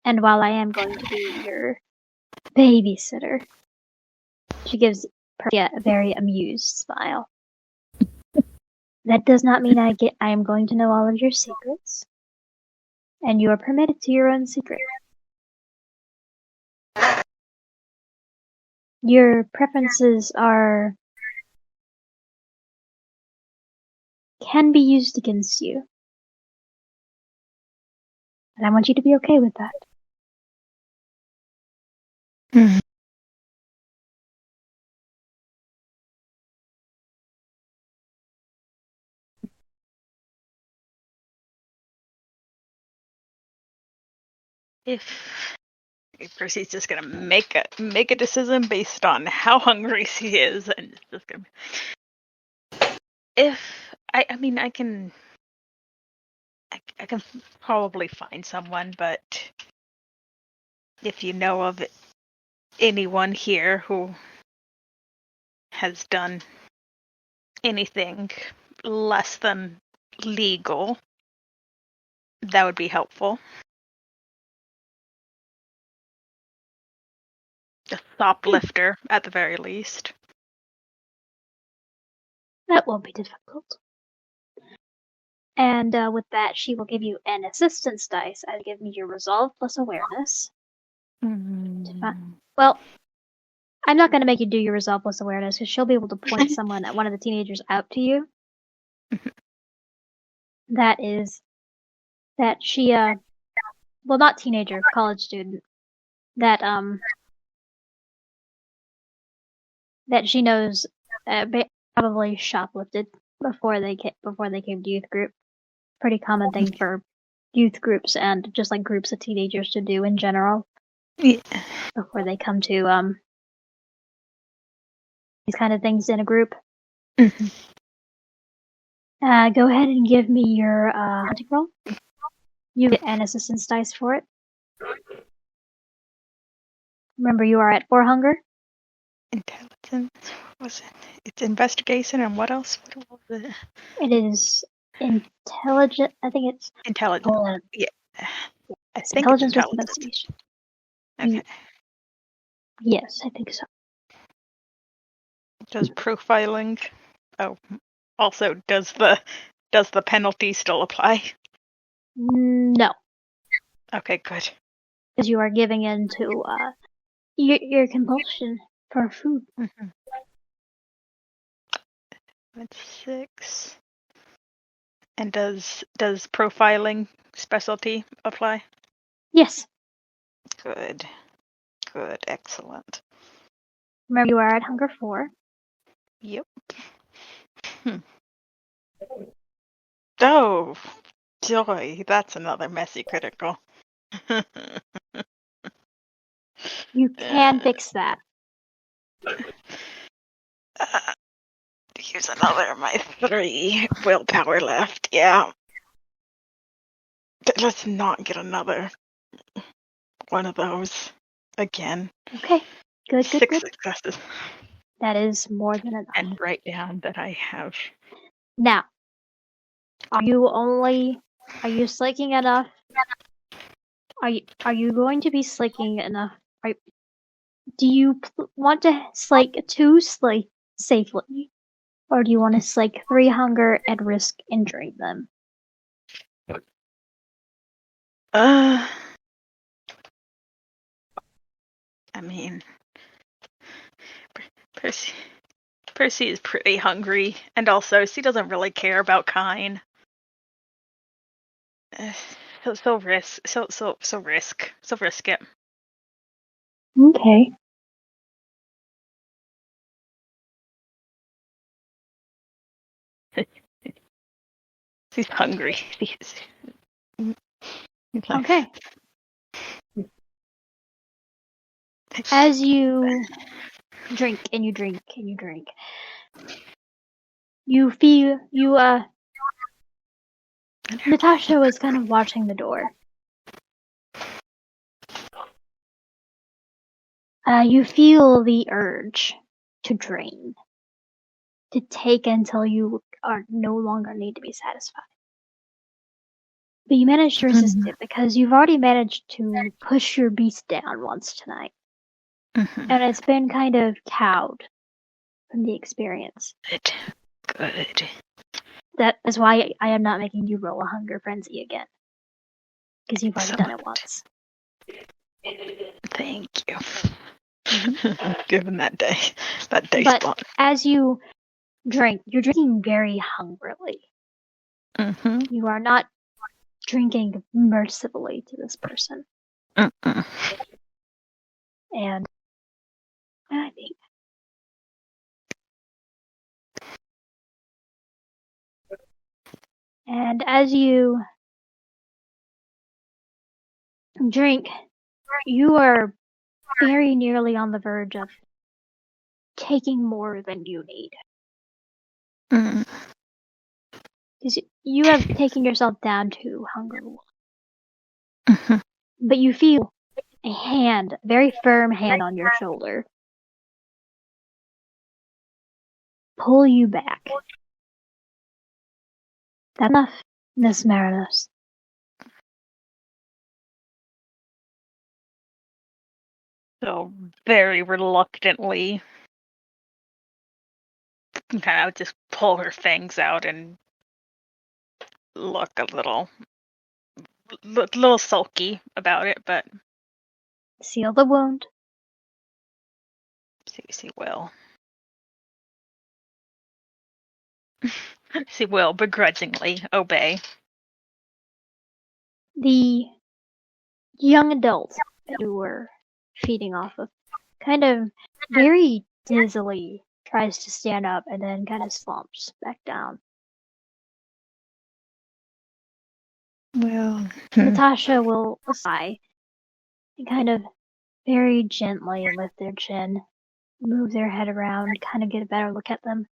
And while I am going to be your babysitter, she gives Percy a very amused smile. That does not mean I am going to know all of your secrets, and you are permitted to your own secret. Your preferences can be used against you. And I want you to be okay with that. If Percy's just gonna make a decision based on how hungry he is, and just gonna. If I mean, I can probably find someone, but if you know of anyone here who has done anything less than legal, that would be helpful. A shoplifter, at the very least. That won't be difficult. And with that, she will give you an assistance dice and give me your resolve plus awareness. Well, I'm not going to make you do your resolve plus awareness because she'll be able to point one of the teenagers out to you. That she, well, not teenager, college student. That she knows probably shoplifted before they came to youth group. Pretty common thing for youth groups and just like groups of teenagers to do in general. Yeah. Before they come to these kind of things in a group. Mm-hmm. Go ahead and give me your hunting roll. You get an assistance dice for it. Remember, you are at 4 hunger. Intelligence. Was it? It's investigation and what else? What was it? It is intelligent. I think it's intelligence. Yeah. I think intelligence it's with investigation. Okay. Yes, I think so. Does profiling? Oh, also does the penalty still apply? No, Okay, good. because you are giving in to your compulsion for food. Mm-hmm. That's 6. And does profiling specialty apply? Yes. Good. Good. Excellent. Remember, you are at hunger 4. Yep. Oh, joy. That's another messy critical. You can fix that. Here's another of my 3 willpower left. Yeah. Let's not get another one of those again. Okay. Good. 6 successes. That is more than enough. And write down that I have. Now, are you slaking enough? Are you going to be slaking enough? Do you want to slake 2 safely? Or do you want to slake 3 hunger and risk injuring them? I mean, Percy is pretty hungry, and also she doesn't really care about Kine. So risk it. Okay. She's hungry. Okay. As you drink and you drink and you drink, you feel Natasha was kind of watching the door. You feel the urge to drain, to take until you are no longer need to be satisfied. But you manage to resist it because you've already managed to push your beast down once tonight. And it's been kind of cowed from the experience. Good. That is why I am not making you roll a hunger frenzy again. Because you've already done it once. Thank you. Given that day But spot. as you drink, you're drinking very hungrily. You are not drinking mercifully to this person. And I think as you Drink, you are very nearly on the verge of taking more than you need. Mm. 'Cause you have taken yourself down to hunger. Mhm. But you feel a hand, a very firm hand on your shoulder, pull you back. That's enough, Miss Marinos. So very reluctantly, kind of just pull her fangs out and look a little sulky about it, but Seal the wound. she will. She will begrudgingly obey. The young adult that you were feeding off of kind of very dizzily tries to stand up and then kind of slumps back down. Well, Natasha will sigh and kind of very gently lift their chin, move their head around, kind of get a better look at them.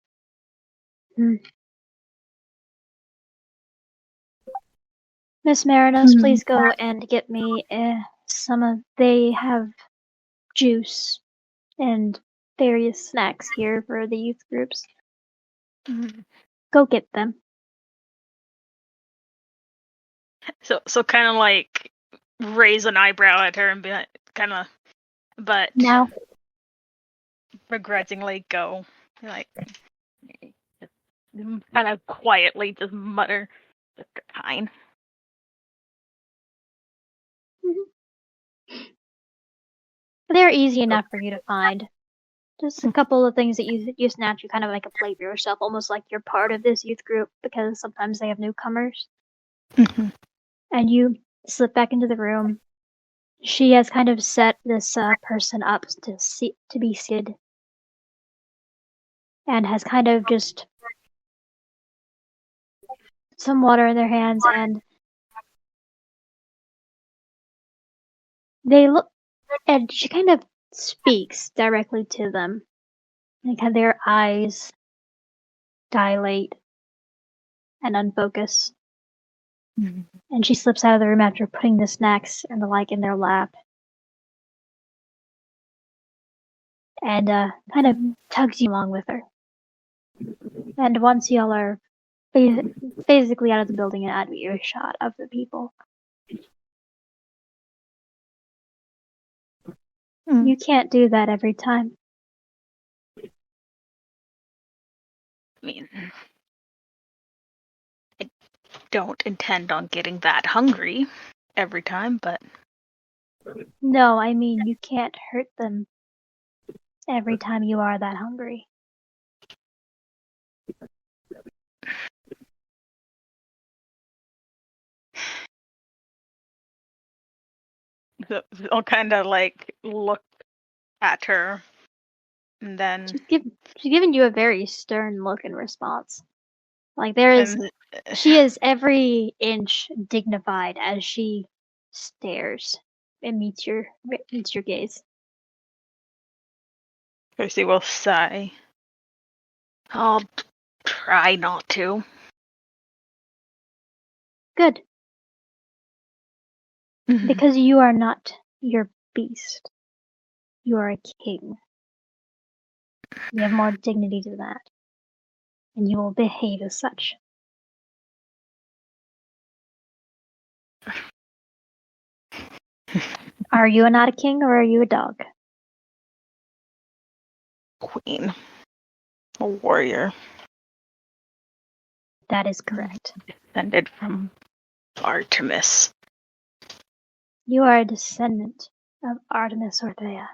Miss Marinos, please go and get me they have juice and various snacks here for the youth groups. Go get them. So kind of like raise an eyebrow at her and be like, kind of, but Now, begrudgingly go, like, kind of quietly just mutter, fine. they're easy enough for you to find. Just a couple of things that you snatch, you kind of like a plate for yourself, almost like you're part of this youth group, because sometimes they have newcomers. Mhm. And you slip back into the room. She has kind of set this person up to be seated, and has kind of just some water in their hands, and they look, and she kind of speaks directly to them. And kind of their eyes dilate and unfocus. Mhm. And she slips out of the room after putting the snacks and the like in their lap. And kind of tugs you along with her. And once y'all are basically out of the building and out of earshot of the people, you can't do that every time. I mean, I don't intend on getting that hungry every time, but No, I mean you can't hurt them every time you are that hungry. I'll kind of like look at her, and then She's giving you a very stern look in response. Like she is every inch dignified as she stares and meets your gaze. Percy will sigh. I'll try not to. Good. Mhm. Because you are not your beast. You are a king. You have more dignity to that. And you will behave as such. Are you not a king or are you a dog? Queen. A warrior. That is correct. Descended from Artemis. You are a descendant of Artemis Orthea.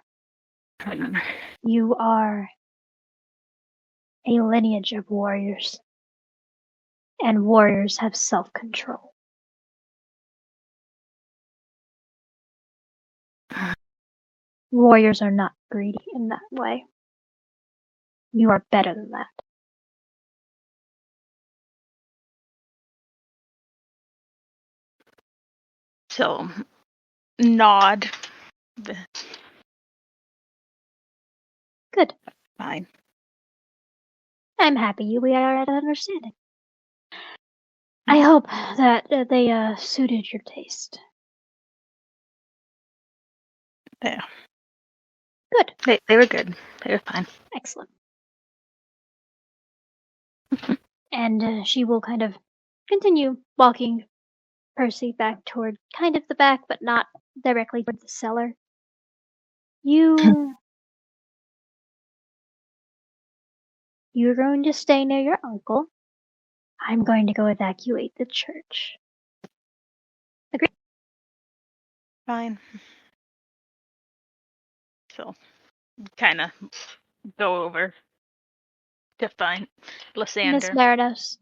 You are a lineage of warriors. And warriors have self-control. Warriors are not greedy in that way. You are better than that. So, nod. Good. Fine. I'm happy we are at an understanding. I hope that they suited your taste. Yeah. Good. They were good. They were fine. Excellent. And she will kind of continue walking Percy back toward kind of the back, but not directly toward the cellar. You're going to stay near your uncle. I'm going to go evacuate the church. Agree? Fine. So, kind of go over to find Miss Lysander. Marinos,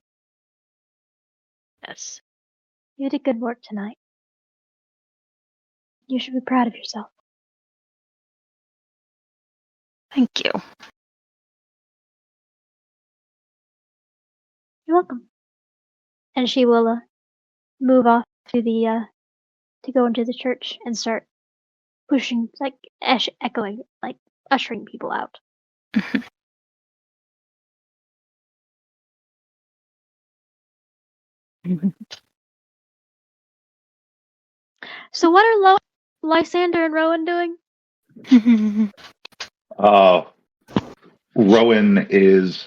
Yes. you did good work tonight. You should be proud of yourself. Thank you. You're welcome. And she will move off to the to go into the church and start pushing, like echoing, like ushering people out. So what are Lysander and Rowan doing? Rowan is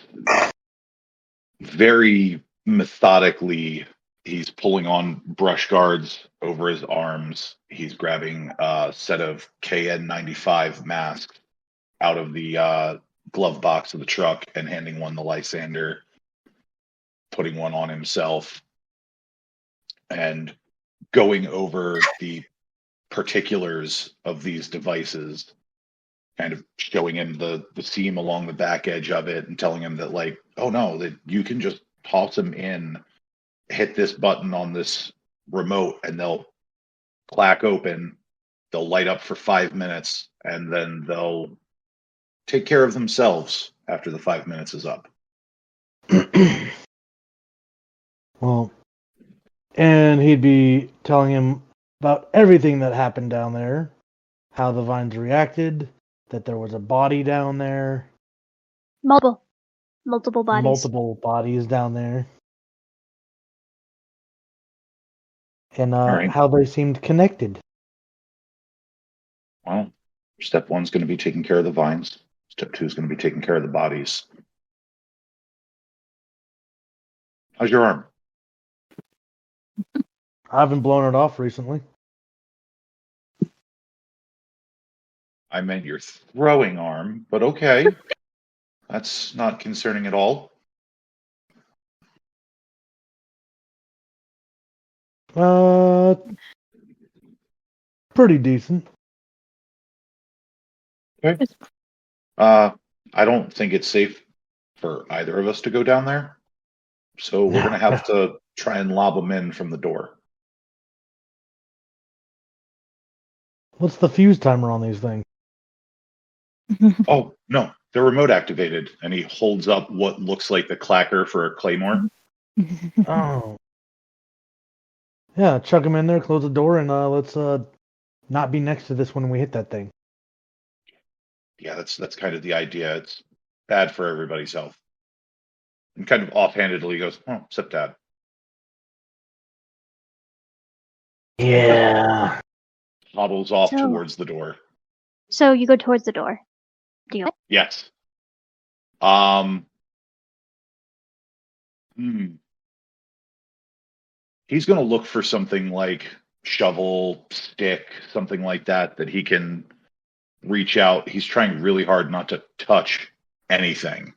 very methodically, he's pulling on brush guards over his arms. He's grabbing a set of KN95 masks out of the glove box of the truck and handing one to Lysander, putting one on himself, and going over the particulars of these devices, kind of showing him the seam along the back edge of it and telling him that, like, oh no, that you can just toss them in, hit this button on this remote, and they'll clack open, they'll light up for 5 minutes, and then they'll take care of themselves after the 5 minutes is up. Well, and he'd be telling him about everything that happened down there, how the vines reacted, that there was a body down there. Multiple bodies. Multiple bodies down there. And right. How they seemed connected. Well, step 1's going to be taking care of the vines. Step 2 is going to be taking care of the bodies. How's your arm? I haven't blown it off recently. I meant your throwing arm, but okay. That's not concerning at all. Pretty decent. Okay. I don't think it's safe for either of us to go down there. So we're going to have to try and lob them in from the door. What's the fuse timer on these things? Oh, no, they're remote activated. And he holds up what looks like the clacker for a claymore. Oh. Yeah, chuck them in there, close the door, and let's not be next to this when we hit that thing. Yeah, that's kind of the idea. It's bad for everybody's health. And kind of offhandedly goes, oh, except Dad. Yeah. Toddles off towards the door. So you go towards the door. Do you? Yes. He's going to look for something like shovel, stick, something like that he can reach out. He's trying really hard not to touch anything.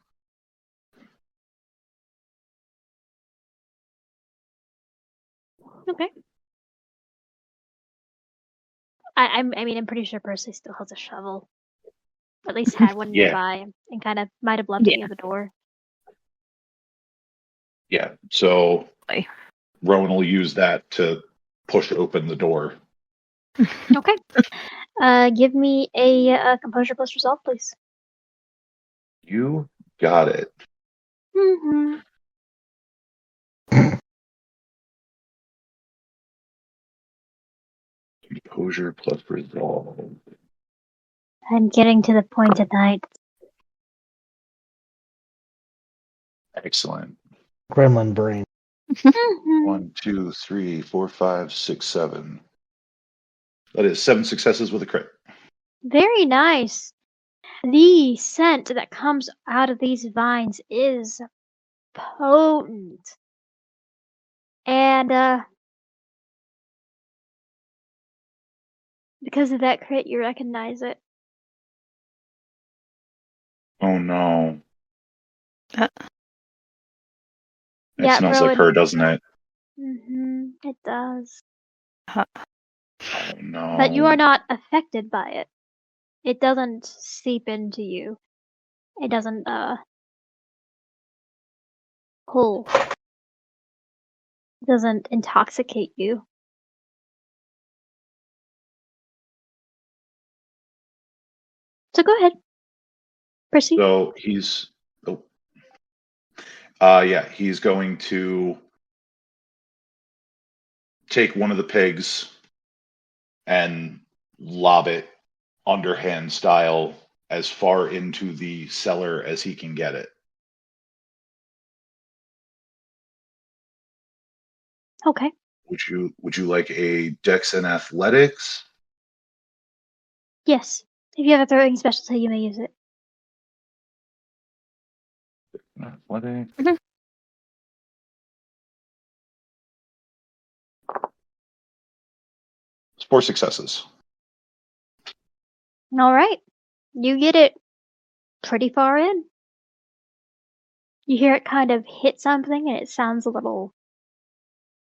Okay. I mean, I'm pretty sure Percy still has a shovel. Or at least had one nearby, and kind of might have left it near the door. Yeah, so Rowan will use that to push open the door. Okay. Give me a composure plus resolve, please. You got it. Mm-hmm. Composure plus resolve. I'm getting to the point tonight. Excellent. Gremlin brain. Mhm. 1, 2, 3, 4, 5, 6, 7. That is 7 successes with a crit. Very nice. The scent that comes out of these vines is potent. And because of that crit, you recognize it. Oh no. Uh. It Yeah, smells bro, like her, doesn't it? it does. Oh no. But you are not affected by it. It doesn't seep into you. It doesn't pull. It doesn't intoxicate you. So go ahead. Percy. So he's he's going to take one of the pigs and lob it underhand style as far into the cellar as he can get it. Okay. Would you like a Dex and Athletics? Yes. If you have a throwing specialty, you may use it. Athletics. Mhm. It's 4 successes. All right. You get it pretty far in. You hear it kind of hit something, and it sounds a little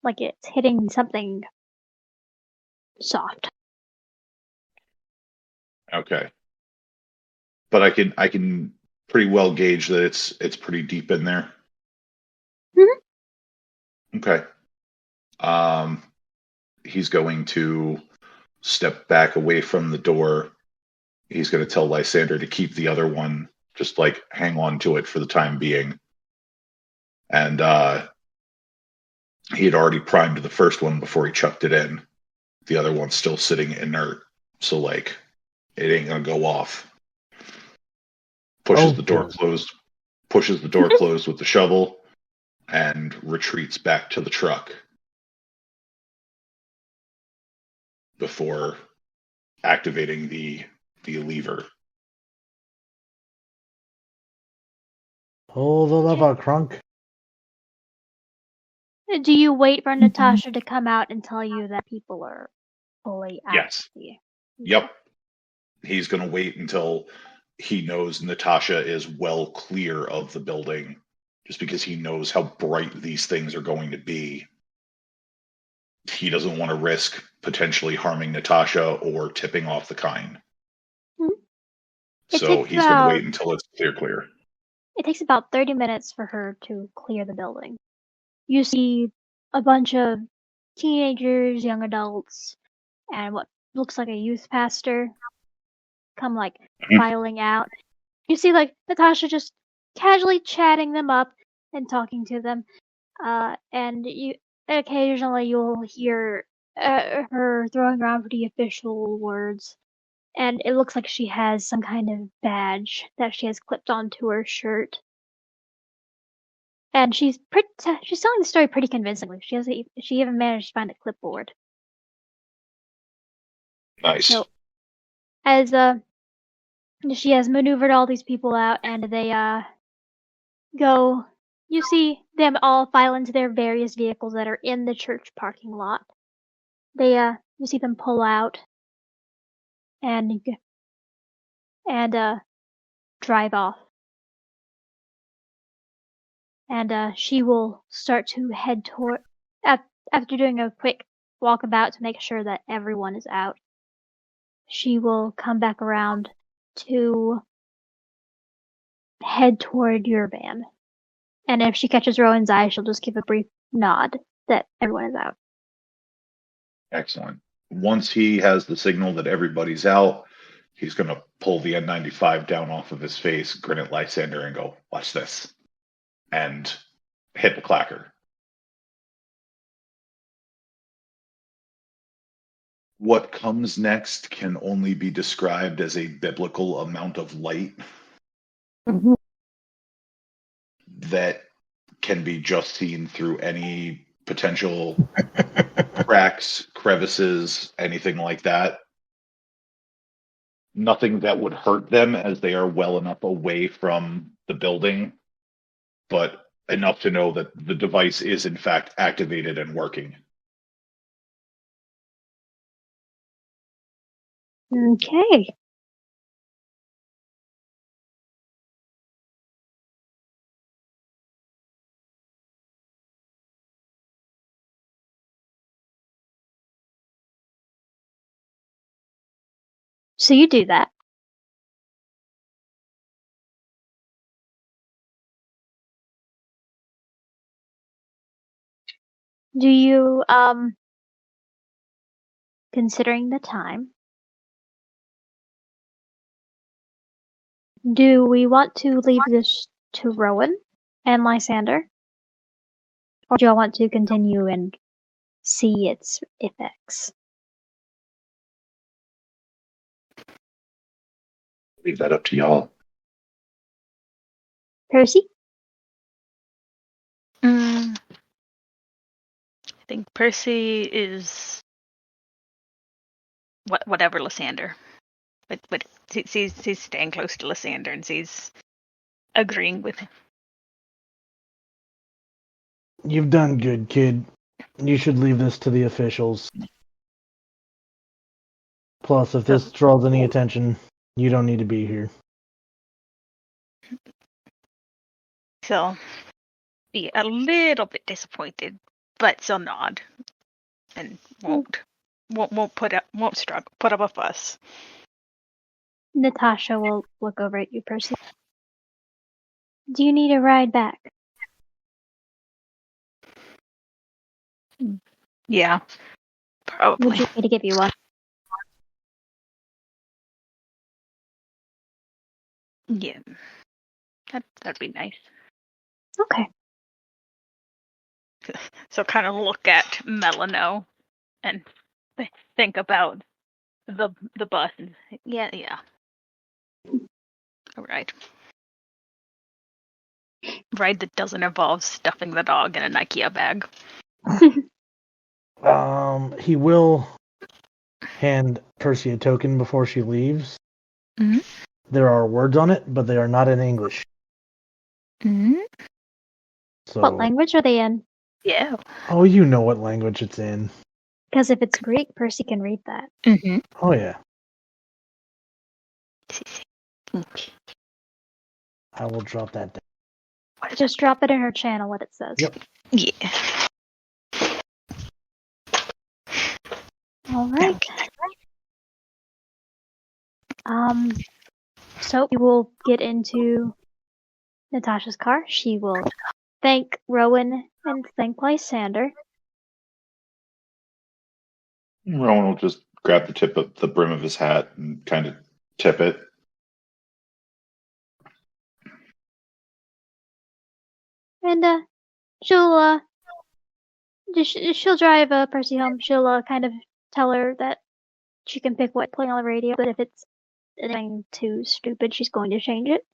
like it's hitting something soft. Okay. But I can pretty well gauge that it's pretty deep in there. Mhm. Okay. He's going to step back away from the door. He's going to tell Lysander to keep the other one, just like hang on to it for the time being. And he had already primed the first one before he chucked it in. The other one's still sitting inert, so like it ain't gonna go off. Pushes the door closed with the shovel and retreats back to the truck before activating the lever. Pull the lever, Crunk. Do you wait for Natasha to come out and tell you that people are fully out? Yes. Yep. He's going to wait until he knows Natasha is well clear of the building, just because he knows how bright these things are going to be. He doesn't want to risk potentially harming Natasha or tipping off the kind. Mhm. So he's going to wait until it's clear. It takes about 30 minutes for her to clear the building. You see a bunch of teenagers, young adults, and what looks like a youth pastor come like filing out. You see like Natasha just casually chatting them up and talking to them. And you occasionally you'll hear her throwing around pretty official words. And it looks like she has some kind of badge that she has clipped onto her shirt. And she's telling the story pretty convincingly. She even managed to find a clipboard. Nice. So, as she has maneuvered all these people out, and they go. You see them all file into their various vehicles that are in the church parking lot. You see them pull out and drive off. And she will start to head toward, after doing a quick walkabout to make sure that everyone is out. She will come back around to head toward your van. And if she catches Rowan's eye, she'll just give a brief nod that everyone is out. Excellent. Once he has the signal that everybody's out, he's going to pull the N95 down off of his face, grin at Lysander, and go, "Watch this," and hit the clacker. what comes next can only be described as a biblical amount of light that can be just seen through any potential cracks, crevices, anything like that. Nothing that would hurt them as they are well enough away from the building, but enough to know that the device is in fact activated and working. Okay. So you do that. Do you, considering the time, do we want to leave this to Rowan and Lysander? Or do y'all want to continue and see its effects? Leave that up to y'all. Percy? I think Percy is whatever Lysander. But he's staying close to Lysander and he's agreeing with him. You've done good, kid. You should leave this to the officials. Plus, if this draws any attention, you don't need to be here. So be a little bit disappointed, but still nod and won't put up a fuss. Natasha will look over at you, Percy. Do you need a ride back? Yeah, probably. Would you like me to give you one? Yeah, that'd be nice. Okay. So kind of look at Melano and think about the bus. And, yeah. All right. Ride that doesn't involve stuffing the dog in an IKEA bag. He will hand Percy a token before she leaves. Mm-hmm. There are words on it, but they are not in English. Mm-hmm. So, What language are they in? Yeah. oh, you know what language it's in. Because if it's Greek, Percy can read that. Mm-hmm. Oh, yeah. I will drop that down. Just drop it in her channel, what it says. Yep. Yeah. All right. So we will get into Natasha's car. She will thank Rowan and thank Lysander. Rowan will just grab the tip of the brim of his hat and kind of tip it. And she'll drive Percy home. She'll kind of tell her that she can pick what play on the radio, but if it's anything too stupid, she's going to change it.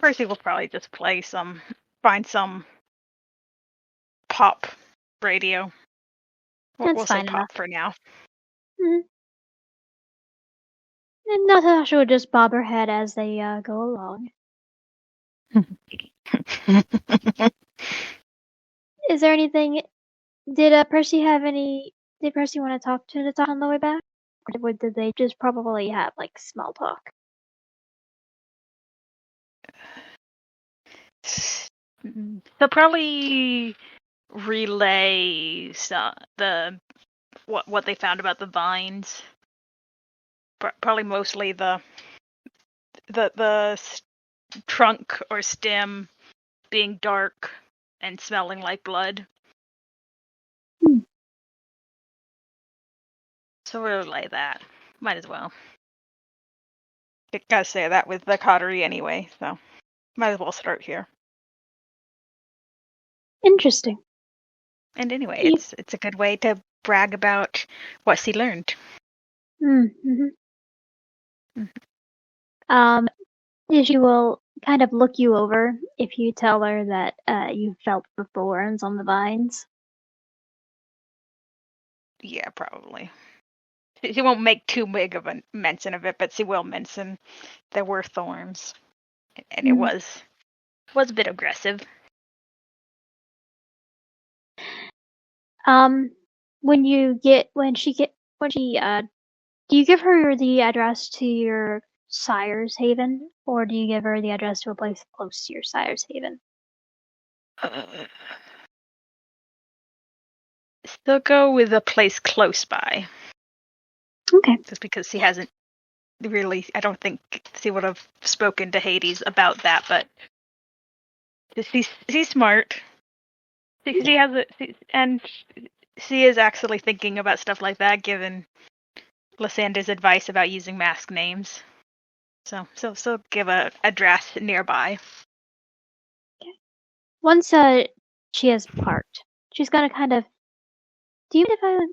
Percy will probably just find some pop radio. We'll say fine pop enough. for now. Mm-hmm. And Natasha will just bob her head as they go along. Is there anything? Did Percy Did Percy want to talk to Natasha on the way back, or did they just probably have like small talk? They'll probably relay what they found about the vines. Probably mostly the trunk or stem being dark and smelling like blood. So we'll relay that. Might as well. Gotta say that with the coterie anyway, so. Might as well start here. Interesting. And anyway, You- it's a good way to brag about what she learned. Mm-hmm. Mhm. She will kind of look you over if you tell her that you felt the thorns on the vines. Yeah, probably. She won't make too big of a mention of it, but she will mention there were thorns, and it Mm. was a bit aggressive. When she do you give her the address to your sire's haven, or do you give her the address to a place close to your sire's haven? Still go with a place close by. Okay. Just because she hasn't really, I don't think she would have spoken to Hades about that, but she's smart. She has and she is actually thinking about stuff like that, given Lysander's advice about using mask names. So give a address nearby. Once she has parked, she's gonna kind of. Do you mind if I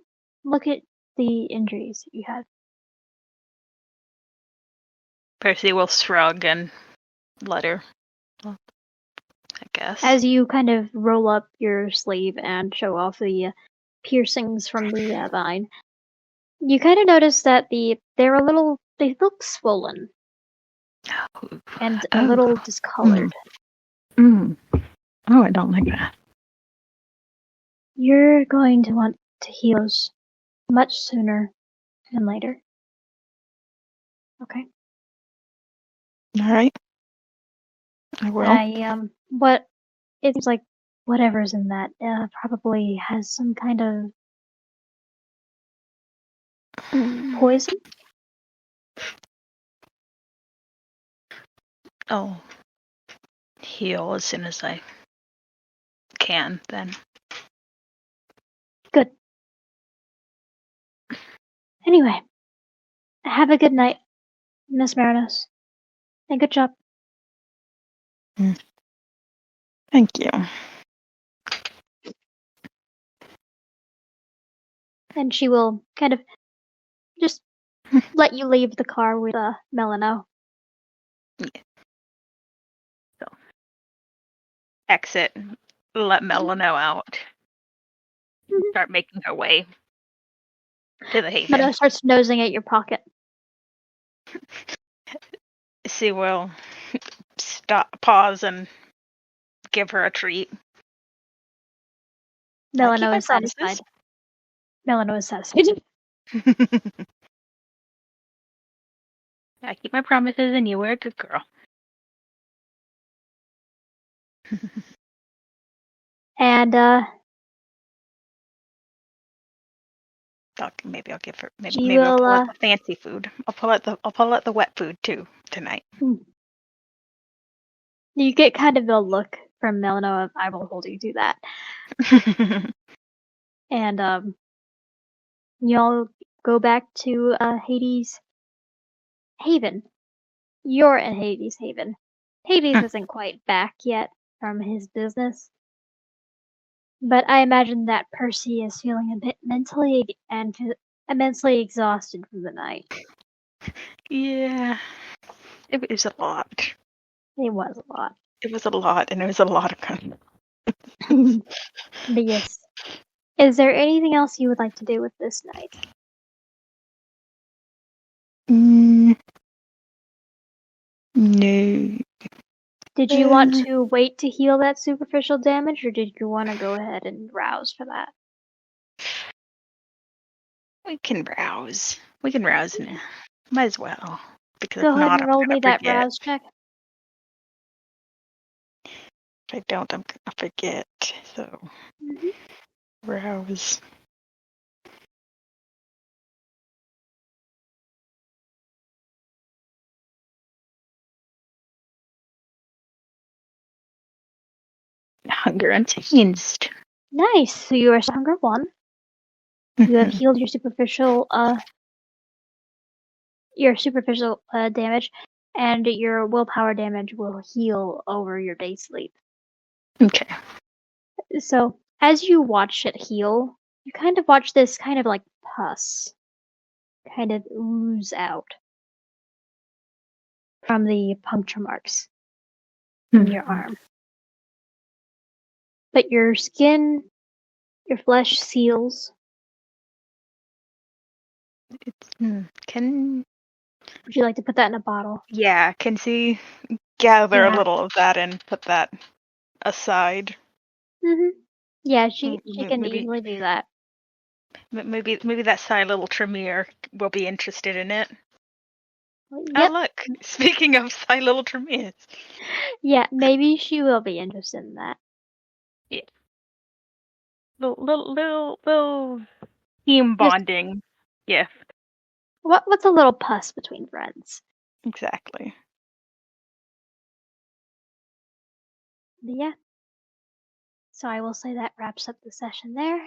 look at the injuries you had? Percy will shrug and let her. Well, I guess. As you kind of roll up your sleeve and show off the piercings from the vine, you kind of notice that they look swollen and a little discolored. Oh, I don't like that. You're going to want to heal those much sooner than later. Okay. All right. I will. What it seems like whatever's in that probably has some kind of poison. I'll heal as soon as I can, then. Good. Anyway, have a good night, Miss Marinos. And good job. Thank you. And she will kind of just let you leave the car with Melano. Yeah. So, exit, let Melano out, start making her way to the haven. Melano starts nosing at your pocket. She will pause, and give her a treat. Melano is satisfied. Melano is satisfied. I keep my promises, and you were a good girl. And Maybe I'll give her. She Maybe I'll pull will, out the fancy food. I'll pull out the wet food too tonight. you get kind of a look from Melano of I will hold you to that. And y'all go back to Hades' haven. You're in Hades' haven. Hades isn't quite back yet from his business. But I imagine that Percy is feeling a bit mentally and immensely exhausted from the night. Yeah, it was a lot. It was a lot. It was a lot, and it was a lot of content. But yes. Is there anything else you would like to do with this night? No. Did you want to wait to heal that superficial damage, or did you want to go ahead and rouse for that? We can rouse. Now. Might as well. Because Go if ahead not, and roll I'm me gonna that forget. rouse check. If I don't, I'm gonna forget. So, rouse. Hunger unchanged. Nice. So you are hunger 1. You have healed your superficial damage. and your willpower damage will heal over your day sleep. Okay. So as you watch it heal, you kind of watch this kind of like pus kind of ooze out from the puncture marks in your arm. But your skin, your flesh seals. Can Would you like to put that in a bottle? can she gather Yeah. a little of that and put that aside? Yeah, she can Maybe easily do that. maybe that sly little Tremere will be interested in it. Yep. Oh look! Speaking of sly little Tremeres. Yeah, maybe she will be interested in that. Yeah. Little team bonding gift. What's a little pus between friends? Exactly. But yeah. So I will say that wraps up the session there.